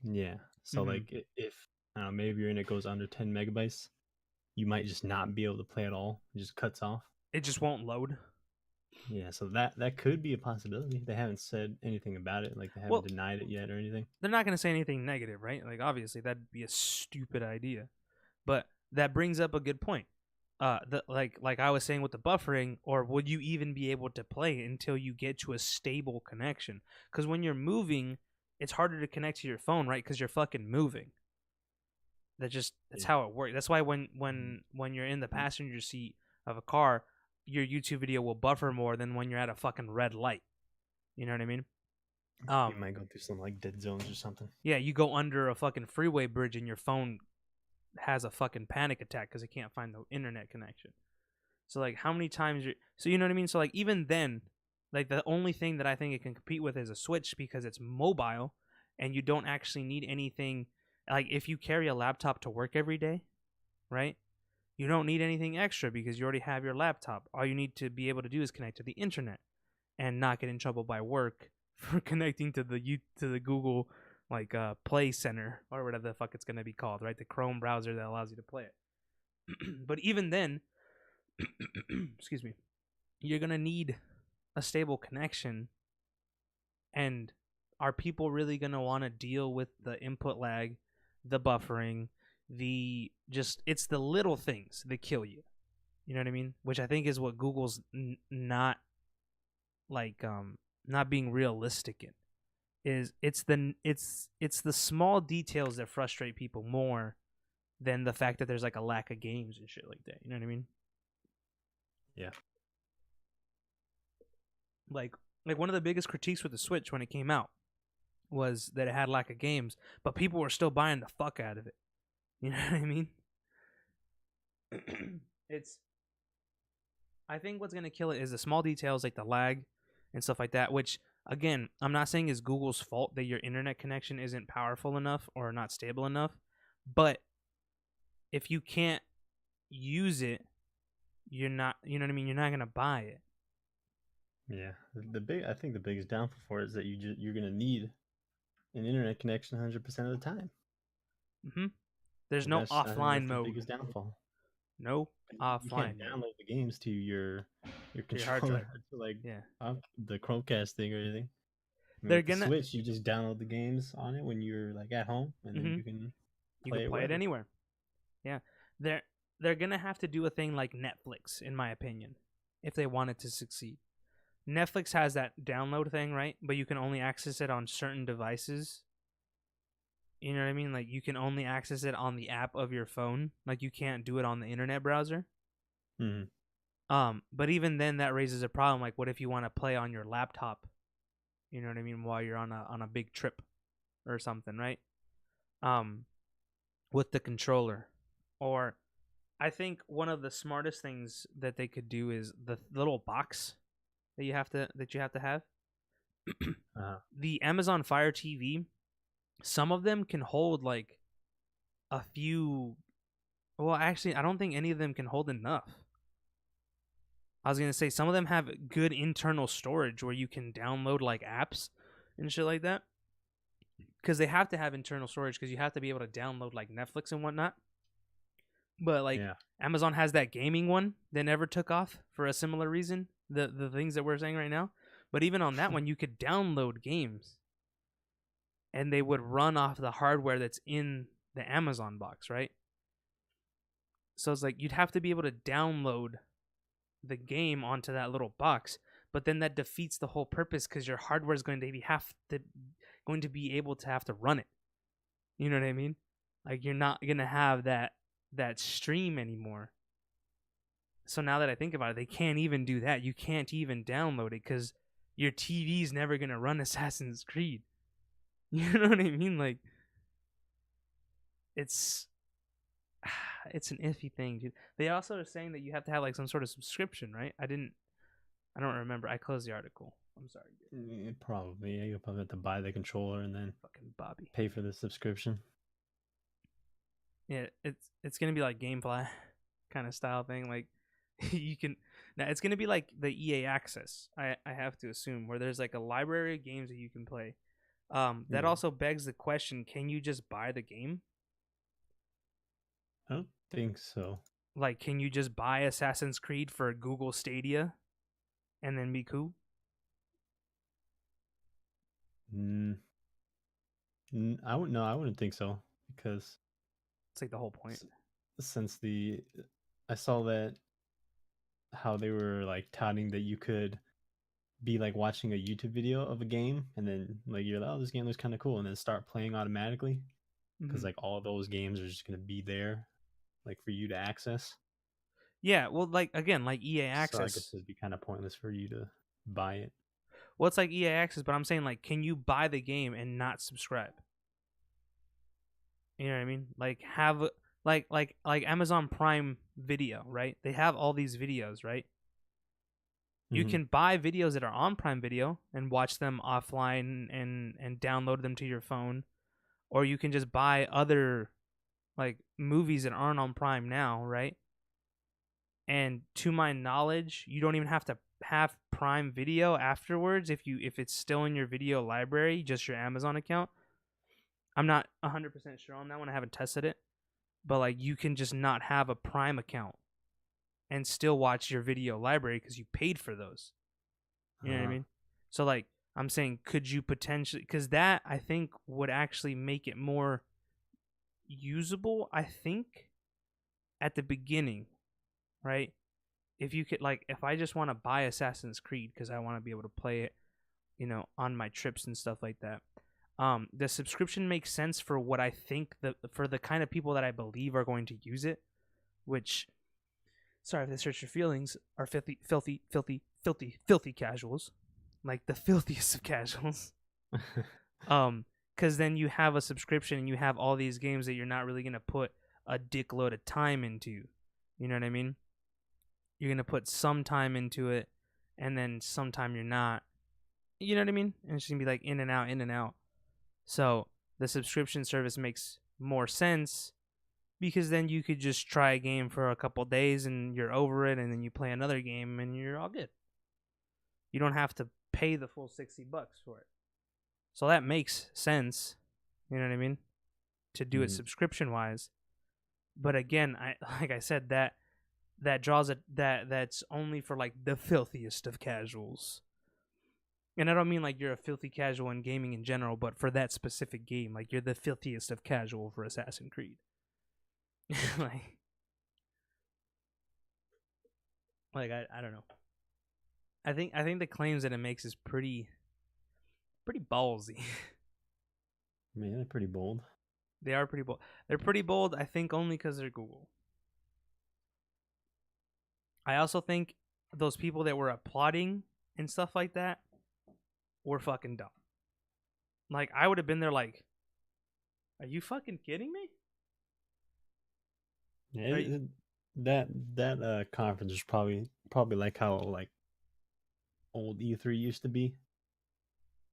Yeah. So like if I don't know, maybe your internet goes under 10 megabytes, you might just not be able to play at all. It just cuts off. It just won't load. Yeah, so that could be a possibility. They haven't said anything about it. Like, they haven't denied it yet or anything. They're not going to say anything negative, right? Like, obviously, that'd be a stupid idea. But that brings up a good point. Like I was saying with the buffering, or would you even be able to play until you get to a stable connection? Because when you're moving, it's harder to connect to your phone, right? Because you're fucking moving. That's how it works. That's why when you're in the passenger seat of a car, your YouTube video will buffer more than when you're at a fucking red light. You know what I mean? You might go through some like dead zones or something. Yeah, you go under a fucking freeway bridge and your phone has a fucking panic attack because it can't find the internet connection. So like, how many times so you know what I mean? So like, even then, like, the only thing that I think it can compete with is a Switch because it's mobile and you don't actually need anything. Like, if you carry a laptop to work every day, right? You don't need anything extra because you already have your laptop. All you need to be able to do is connect to the internet and not get in trouble by work for connecting to the Google Play Center or whatever the fuck it's going to be called, right? The Chrome browser that allows you to play it. But even then, excuse me, you're going to need a stable connection. And are people really going to want to deal with the input lag, the buffering, it's the little things that kill you. You know what I mean? Which I think is what Google's not being realistic in. It's the small details that frustrate people more than the fact that there's like a lack of games and shit like that. You know what I mean? Yeah. Like one of the biggest critiques with the Switch when it came out was that it had lack of games, but people were still buying the fuck out of it. You know what I mean? I think what's gonna kill it is the small details like the lag and stuff like that, which, again, I'm not saying is Google's fault that your internet connection isn't powerful enough or not stable enough, but if you can't use it, you're not, you know what I mean? You're not gonna buy it. Yeah, I think the biggest downfall for it is that you're gonna need an internet connection 100% of the time. Mm-hmm. There's But no I think offline that's the mode. biggest downfall. No You offline can't mode. download the games to your Your hard controller, drive. like Yeah. the Chromecast thing or anything. I mean, They're with the gonna. Switch, you just download the games on it when you're like at home, and then Mm-hmm. you can You play can it play it wherever. anywhere. Yeah. They're gonna have to do a thing like Netflix, in my opinion, if they want it to succeed. Netflix has that download thing, right? But you can only access it on certain devices. You know what I mean? Like you can only access it on the app of your phone. Like you can't do it on the internet browser. Mm-hmm. But even then that raises a problem. Like what if you want to play on your laptop? You know what I mean? While you're on a big trip or something, right? With the controller. Or I think one of the smartest things that they could do is the little box that you have to have. The Amazon Fire TV, some of them can hold like a few. Well, actually, I don't think any of them can hold enough. I was gonna say some of them have good internal storage where you can download like apps and shit like that. Because they have to have internal storage because you have to be able to download like Netflix and whatnot. But like Amazon has that gaming one that never took off for a similar reason. The things that we're saying right now. But even on that one, you could download games, and they would run off the hardware that's in the Amazon box, right? So it's like you'd have to be able to download the game onto that little box, but then that defeats the whole purpose because your hardware is going to be able to have to run it. You know what I mean? Like you're not gonna have that stream anymore. So now that I think about it, they can't even do that. You can't even download it because your TV's never gonna run Assassin's Creed. You know what I mean? Like it's an iffy thing, dude. They also are saying that you have to have like some sort of subscription, right? I don't remember. I closed the article. I'm sorry, dude. Probably. Yeah, you'll probably have to buy the controller and then Fucking Bobby. pay for the subscription. Yeah, it's gonna be like GameFly kind of style thing. Like you can now it's gonna be like the EA Access. I have to assume where there's like a library of games that you can play. That also begs the question: can you just buy the game? I don't think so. Like, can you just buy Assassin's Creed for Google Stadia, and then be cool? I wouldn't think so because It's like the whole point. Since I saw that how they were like touting that you could be like watching a YouTube video of a game and then like you're like, oh, this game looks kind of cool, and then start playing automatically because like all those games are just gonna be there, like for you to access. Yeah, well, like again, like EA Access. So I guess it'd be kind of pointless for you to buy it. Well, it's like EA Access, but I'm saying like, can you buy the game and not subscribe? You know what I mean? Like have like Amazon Prime Video, right? They have all these videos, right? You can buy videos that are on Prime Video and watch them offline and download them to your phone, or you can just buy other like movies that aren't on Prime now, right? And to my knowledge, you don't even have to have Prime Video afterwards if it's still in your video library, just your Amazon account. I'm not 100% sure on that one. I haven't tested it. But like you can just not have a Prime account and still watch your video library because you paid for those. You know what I mean? So like I'm saying, could you potentially, because that I think would actually make it more usable, I think, at the beginning, right? If you could, like, if I just want to buy Assassin's Creed because I want to be able to play it, you know, on my trips and stuff like that, the subscription makes sense for what I think for the kind of people that I believe are going to use it, which, sorry if this hurts your feelings, are filthy casuals, like the filthiest of casuals. Because then you have a subscription and you have all these games that you're not really gonna put a dickload of time into. You know what I mean? You're gonna put some time into it, and then sometime you're not. You know what I mean? And it's gonna be like in and out, in and out. So the subscription service makes more sense because then you could just try a game for a couple days and you're over it, and then you play another game and you're all good. You don't have to pay the full $60 for it. So that makes sense. You know what I mean? To do it subscription wise. But again, like I said, that draws that's only for like the filthiest of casuals. And I don't mean like you're a filthy casual in gaming in general, but for that specific game, like you're the filthiest of casual for Assassin's Creed. like I don't know. I think the claims that it makes is pretty ballsy. Man, they're pretty bold. They are pretty bold. They're pretty bold, I think, only because they're Google. I also think those people that were applauding and stuff like that were fucking dumb. Like, I would have been there like, are you fucking kidding me? Yeah, that conference is probably like how like old E3 used to be,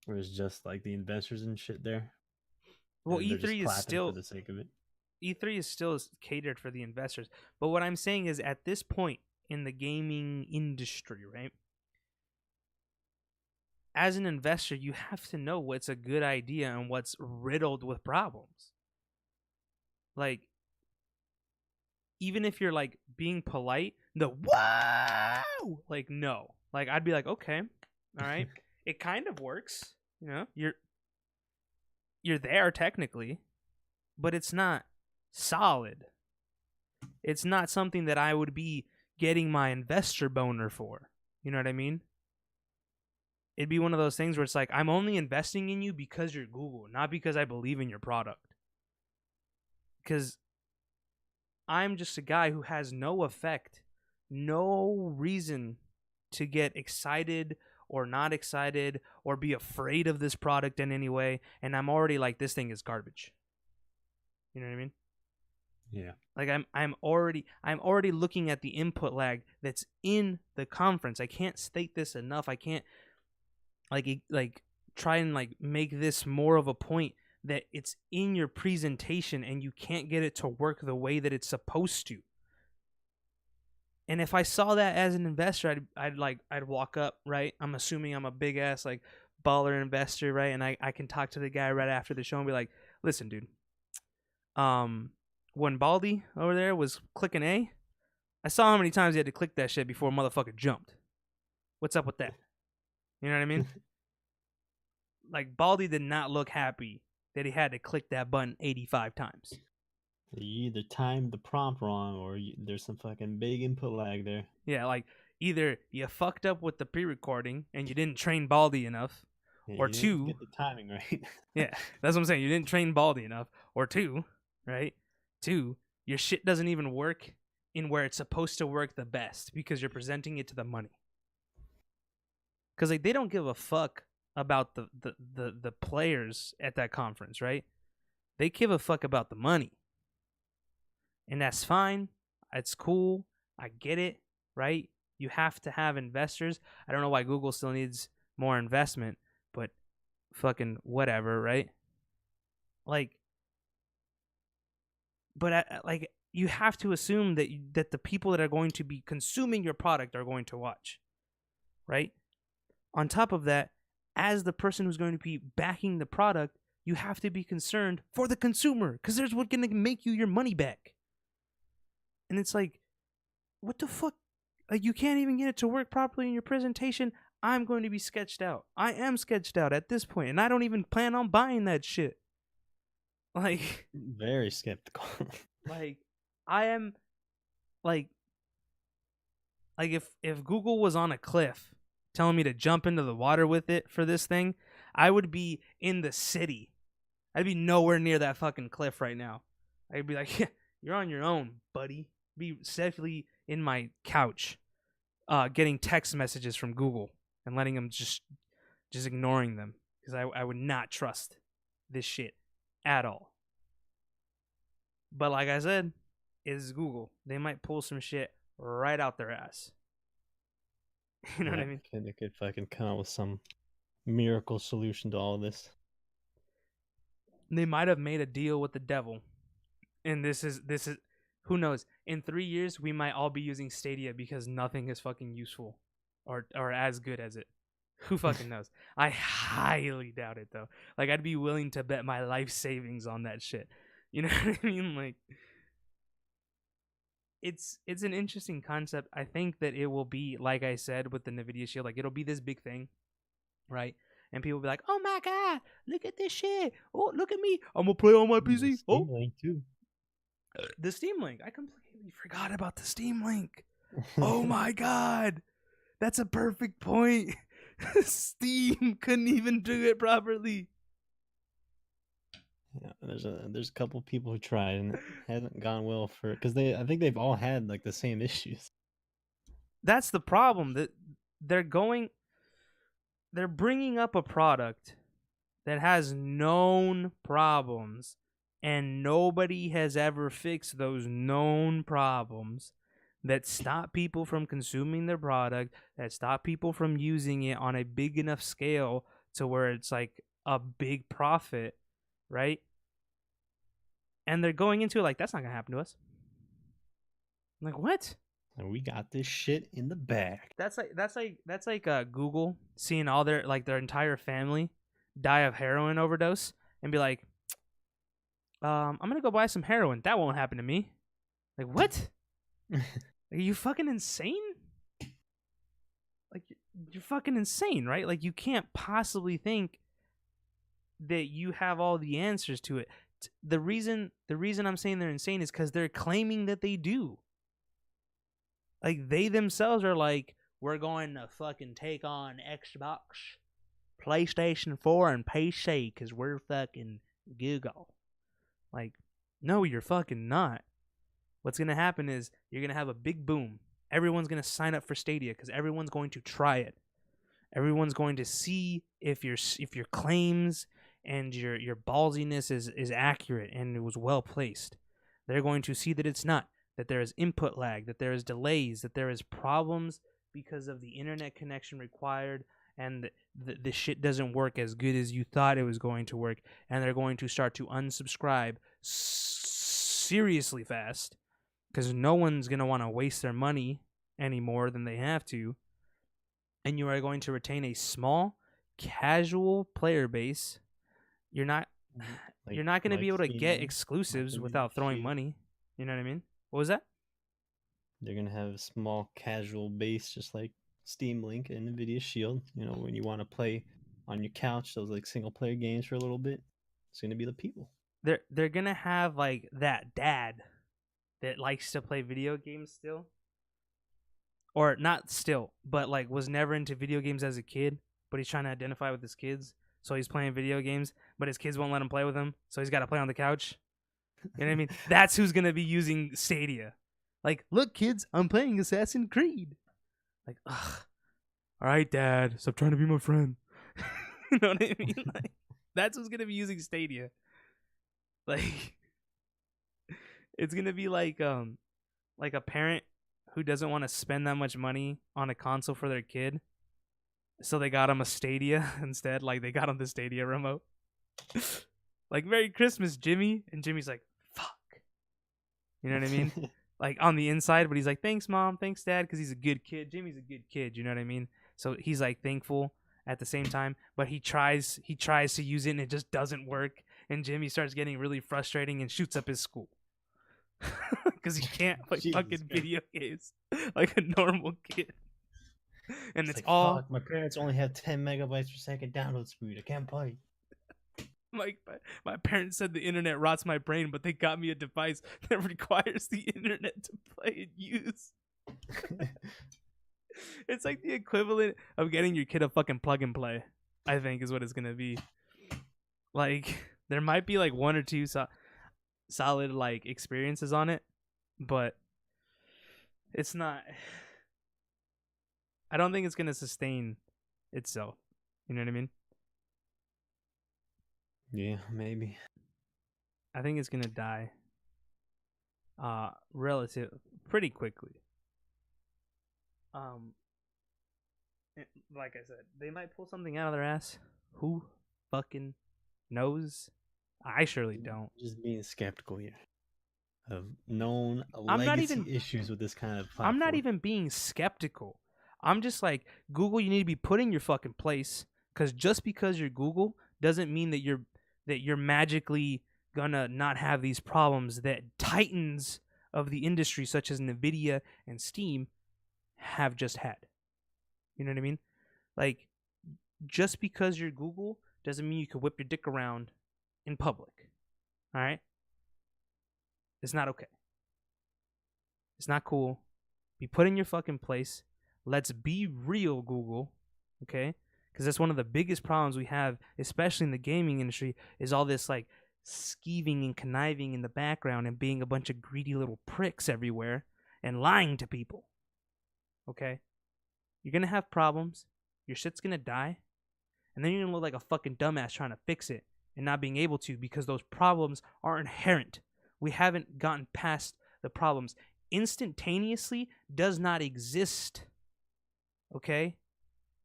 where it's just like the investors and shit there. Well, and E3 is still for the sake of it. E3 is still catered for the investors. But what I'm saying is, at this point in the gaming industry, right? As an investor, you have to know what's a good idea and what's riddled with problems. Like, even if you're like being polite, the wow, like no, like I'd be like, okay, all right, it kind of works, you know, you're there technically, but it's not solid. It's not something that I would be getting my investor boner for. You know what I mean? It'd be one of those things where it's like, I'm only investing in you because you're Google, not because I believe in your product. Because I'm just a guy who has no effect, no reason to get excited or not excited or be afraid of this product in any way, and I'm already like, this thing is garbage. You know what I mean? Yeah. Like I'm already looking at the input lag that's in the conference. I can't state this enough. I can't like try and like make this more of a point that it's in your presentation and you can't get it to work the way that it's supposed to. And if I saw that as an investor, I'd walk up, right? I'm assuming I'm a big ass like baller investor, right? And I can talk to the guy right after the show and be like, listen, dude, when Baldy over there was clicking A, I saw how many times he had to click that shit before a motherfucker jumped. What's up with that? You know what I mean? Like, Baldy did not look happy that he had to click that button 85 times. You either timed the prompt wrong or there's some fucking big input lag there. Yeah, like, either you fucked up with the pre-recording and you didn't train Baldy enough, or you two... didn't get the timing right. Yeah, that's what I'm saying. You didn't train Baldy enough. Or two, right? Two, your shit doesn't even work in where it's supposed to work the best because you're presenting it to the money. Because, like, they don't give a fuck about the players at that conference, right? They give a fuck about the money. And that's fine. It's cool. I get it, right? You have to have investors. I don't know why Google still needs more investment, but fucking whatever, right? Like, but like, you have to assume that the people that are going to be consuming your product are going to watch, right? On top of that, as the person who's going to be backing the product, you have to be concerned for the consumer because there's what's going to make you your money back. And it's like, what the fuck? Like, you can't even get it to work properly in your presentation. I'm going to be sketched out. I am sketched out at this point, and I don't even plan on buying that shit. Like, very skeptical. like, I am, like if Google was on a cliff telling me to jump into the water with it for this thing, I would be in the city. I'd be nowhere near that fucking cliff right now. I'd be like, yeah, you're on your own, buddy. Be safely in my couch, getting text messages from Google and letting them just ignoring them because I would not trust this shit at all. But like I said, it's Google. They might pull some shit right out their ass. You know what I mean? They could fucking come up with some miracle solution to all of this. They might have made a deal with the devil. And this is who knows? In 3 years, we might all be using Stadia because nothing is fucking useful or as good as it. Who fucking knows? I highly doubt it though. Like I'd be willing to bet my life savings on that shit. You know what I mean? Like it's an interesting concept. I think that it will be, like I said with the Nvidia Shield, like it'll be this big thing, right? And people will be like, "Oh my god, look at this shit! Oh, look at me! I'm gonna play on my PC." Steam Link too. The Steam Link. I completely forgot about the Steam Link. Oh my god, that's a perfect point. Steam couldn't even do it properly. Yeah, there's a couple people who tried and it hasn't gone well for because I think they've all had like the same issues. That's the problem. That they're bringing up a product that has known problems, and nobody has ever fixed those known problems that stop people from consuming their product, that stop people from using it on a big enough scale to where it's like a big profit, right? And they're going into it like, that's not gonna happen to us. I'm like, what? And we got this shit in the bag. That's like Google seeing all their entire family die of heroin overdose and be like, I'm gonna go buy some heroin. That won't happen to me. Like, what? Are you fucking insane? Like, you're fucking insane, right? Like, you can't possibly think that you have all the answers to it. The reason I'm saying they're insane is because they're claiming that they do. Like, they themselves are like, we're going to fucking take on Xbox, PlayStation 4, and PC because we're fucking Google. Like, no, you're fucking not. What's going to happen is you're going to have a big boom. Everyone's going to sign up for Stadia because everyone's going to try it. Everyone's going to see if your claims and your ballsiness is accurate and it was well placed. They're going to see that it's not, that there is input lag, that there is delays, that there is problems because of the internet connection required, and the shit doesn't work as good as you thought it was going to work, and they're going to start to unsubscribe seriously fast because no one's going to want to waste their money any more than they have to, and you are going to retain a small, casual player base. You're not going to be able to get exclusives without throwing money. You know what I mean? What was that? They're going to have a small casual base just like Steam Link and Nvidia Shield. You know, when you want to play on your couch, those like single player games for a little bit, it's going to be the people. They're going to have like that dad that likes to play video games still. Or not still, but like was never into video games as a kid, but he's trying to identify with his kids. So he's playing video games, but his kids won't let him play with him, so he's got to play on the couch. You know what I mean? That's who's going to be using Stadia. Like, look, kids, I'm playing Assassin's Creed. Like, ugh. All right, Dad, stop trying to be my friend. You know what I mean? Like, that's who's going to be using Stadia. Like, it's going to be like a parent who doesn't want to spend that much money on a console for their kid. So they got him a Stadia instead. Like, they got him the Stadia remote. Like, Merry Christmas, Jimmy. And Jimmy's like, fuck. You know what I mean? Like, on the inside, but he's like, thanks, Mom. Thanks, Dad, because he's a good kid. Jimmy's a good kid. You know what I mean? So he's, like, thankful at the same time. But he tries to use it, and it just doesn't work. And Jimmy starts getting really frustrating and shoots up his school. Because he can't play fucking video games like a normal kid. And it's like, all... Fuck, my parents only have 10 megabytes per second download speed. I can't play. Like, my parents said the internet rots my brain, but they got me a device that requires the internet to play and use. It's like the equivalent of getting your kid a fucking plug and play, I think is what it's going to be. Like, there might be like one or two solid like experiences on it, but it's not... I don't think it's going to sustain itself. You know what I mean? Yeah, maybe. I think it's going to die pretty quickly. Like I said, they might pull something out of their ass. Who fucking knows? I surely don't. Just being skeptical here of known legacy issues with this kind of platform. I'm not even being skeptical. I'm just like, Google, you need to be put in your fucking place, because just because you're Google doesn't mean that you're magically gonna not have these problems that titans of the industry such as Nvidia and Steam have just had. You know what I mean? Like, just because you're Google doesn't mean you can whip your dick around in public. All right? It's not okay. It's not cool. Be put in your fucking place. Let's be real, Google. Okay? Because that's one of the biggest problems we have, especially in the gaming industry, is all this like skeeving and conniving in the background and being a bunch of greedy little pricks everywhere and lying to people. Okay? You're going to have problems. Your shit's going to die. And then you're going to look like a fucking dumbass trying to fix it and not being able to, because those problems are inherent. We haven't gotten past the problems. Instantaneously does not exist. Okay?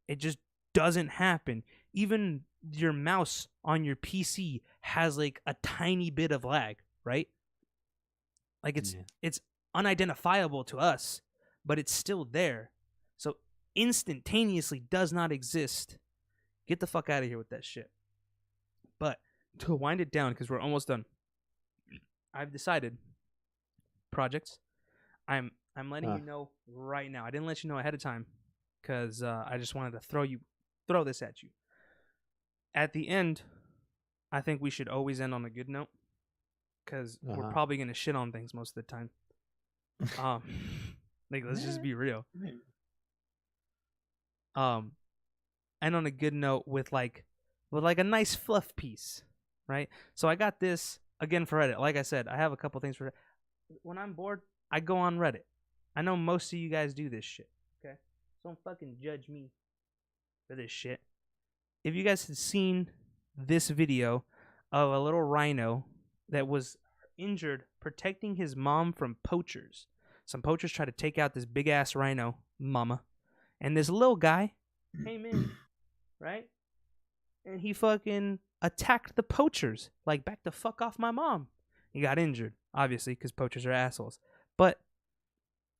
It just doesn't happen. Even your mouse on your PC has like a tiny bit of lag, right? Like it's unidentifiable to us, but it's still there. So instantaneously does not exist. Get the fuck out of here with that shit. But to wind it down, because we're almost done, I've decided projects. I'm letting you know right now. I didn't let you know ahead of time because I just wanted to throw this at you. At the end, I think we should always end on a good note, because we're probably gonna shit on things most of the time. Like, let's just be real. And on a good note with like a nice fluff piece, right? So I got this again for Reddit. Like I said, I have a couple things for Reddit. When I'm bored, I go on Reddit. I know most of you guys do this shit, okay? So don't fucking judge me for this shit. If you guys had seen this video of a little rhino that was injured protecting his mom from poachers. Some poachers tried to take out this big ass rhino mama, and this little guy came in, right? And he fucking attacked the poachers. Like, back the fuck off my mom. He got injured, obviously, because poachers are assholes. But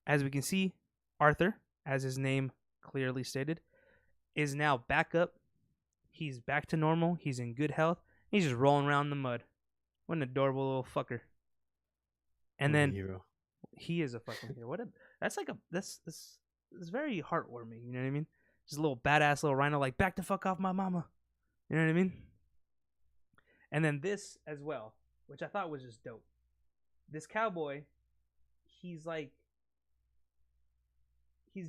as we can see, Arthur, as his name clearly stated, is now back up. He's back to normal. He's in good health. He's just rolling around in the mud. What an adorable little fucker. And then hero. He is a fucking hero. That's very heartwarming. You know what I mean? Just a little badass little rhino, like, back the fuck off my mama. You know what I mean? And then this as well, which I thought was just dope. This cowboy, he's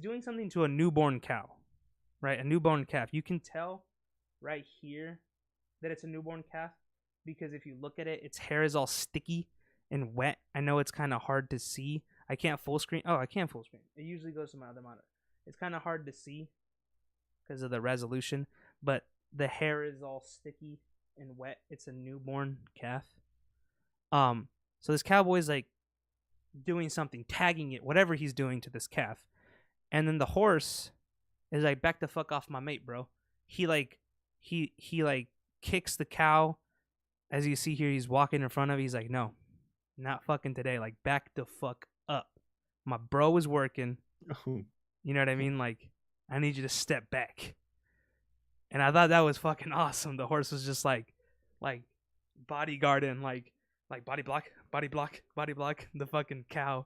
doing something to a newborn cow, right? A newborn calf. You can tell right here that it's a newborn calf, because if you look at it, its hair is all sticky and wet. I know it's kind of hard to see. I can't full screen. Oh, I can full screen. It usually goes to my other monitor. It's kind of hard to see because of the resolution, but the hair is all sticky and wet. It's a newborn calf. So this cowboy's like doing something, tagging it, whatever he's doing to this calf. And then the horse is like, back the fuck off my mate, bro. He kicks the cow. As you see here, he's walking in front of it. He's like, no, not fucking today. Like, back the fuck up. My bro is working. You know what I mean? Like, I need you to step back. And I thought that was fucking awesome. The horse was just like bodyguarding, like body block the fucking cow,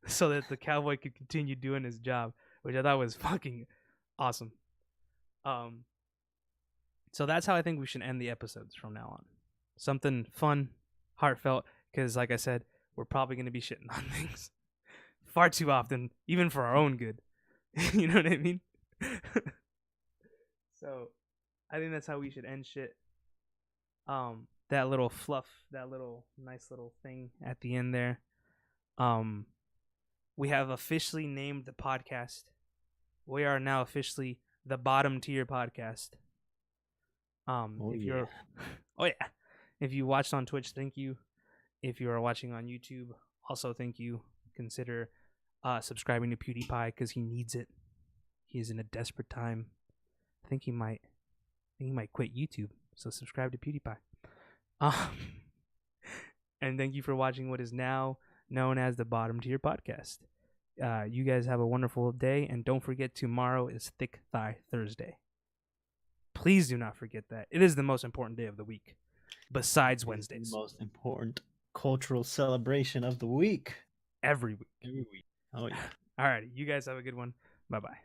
so that the cowboy could continue doing his job, which I thought was fucking awesome. So that's how I think we should end the episodes from now on. Something fun, heartfelt, because like I said, we're probably going to be shitting on things far too often, even for our own good. You know what I mean? So I think that's how we should end shit. That little fluff, that little nice little thing at the end there. We have officially named the podcast. We are now officially the Bottom Tier Podcast. If you watched on Twitch, thank you. If you are watching on YouTube, also thank you. Consider subscribing to PewDiePie, because he needs it. He is in a desperate time. I think he might quit YouTube. So subscribe to PewDiePie. And thank you for watching what is now known as the Bottom Tier Podcast. You guys have a wonderful day, and don't forget tomorrow is Thick Thigh Thursday. Please do not forget that. It is the most important day of the week, besides Wednesdays. The most important cultural celebration of the week. Every week. Every week. Oh, yeah. All right. You guys have a good one. Bye-bye.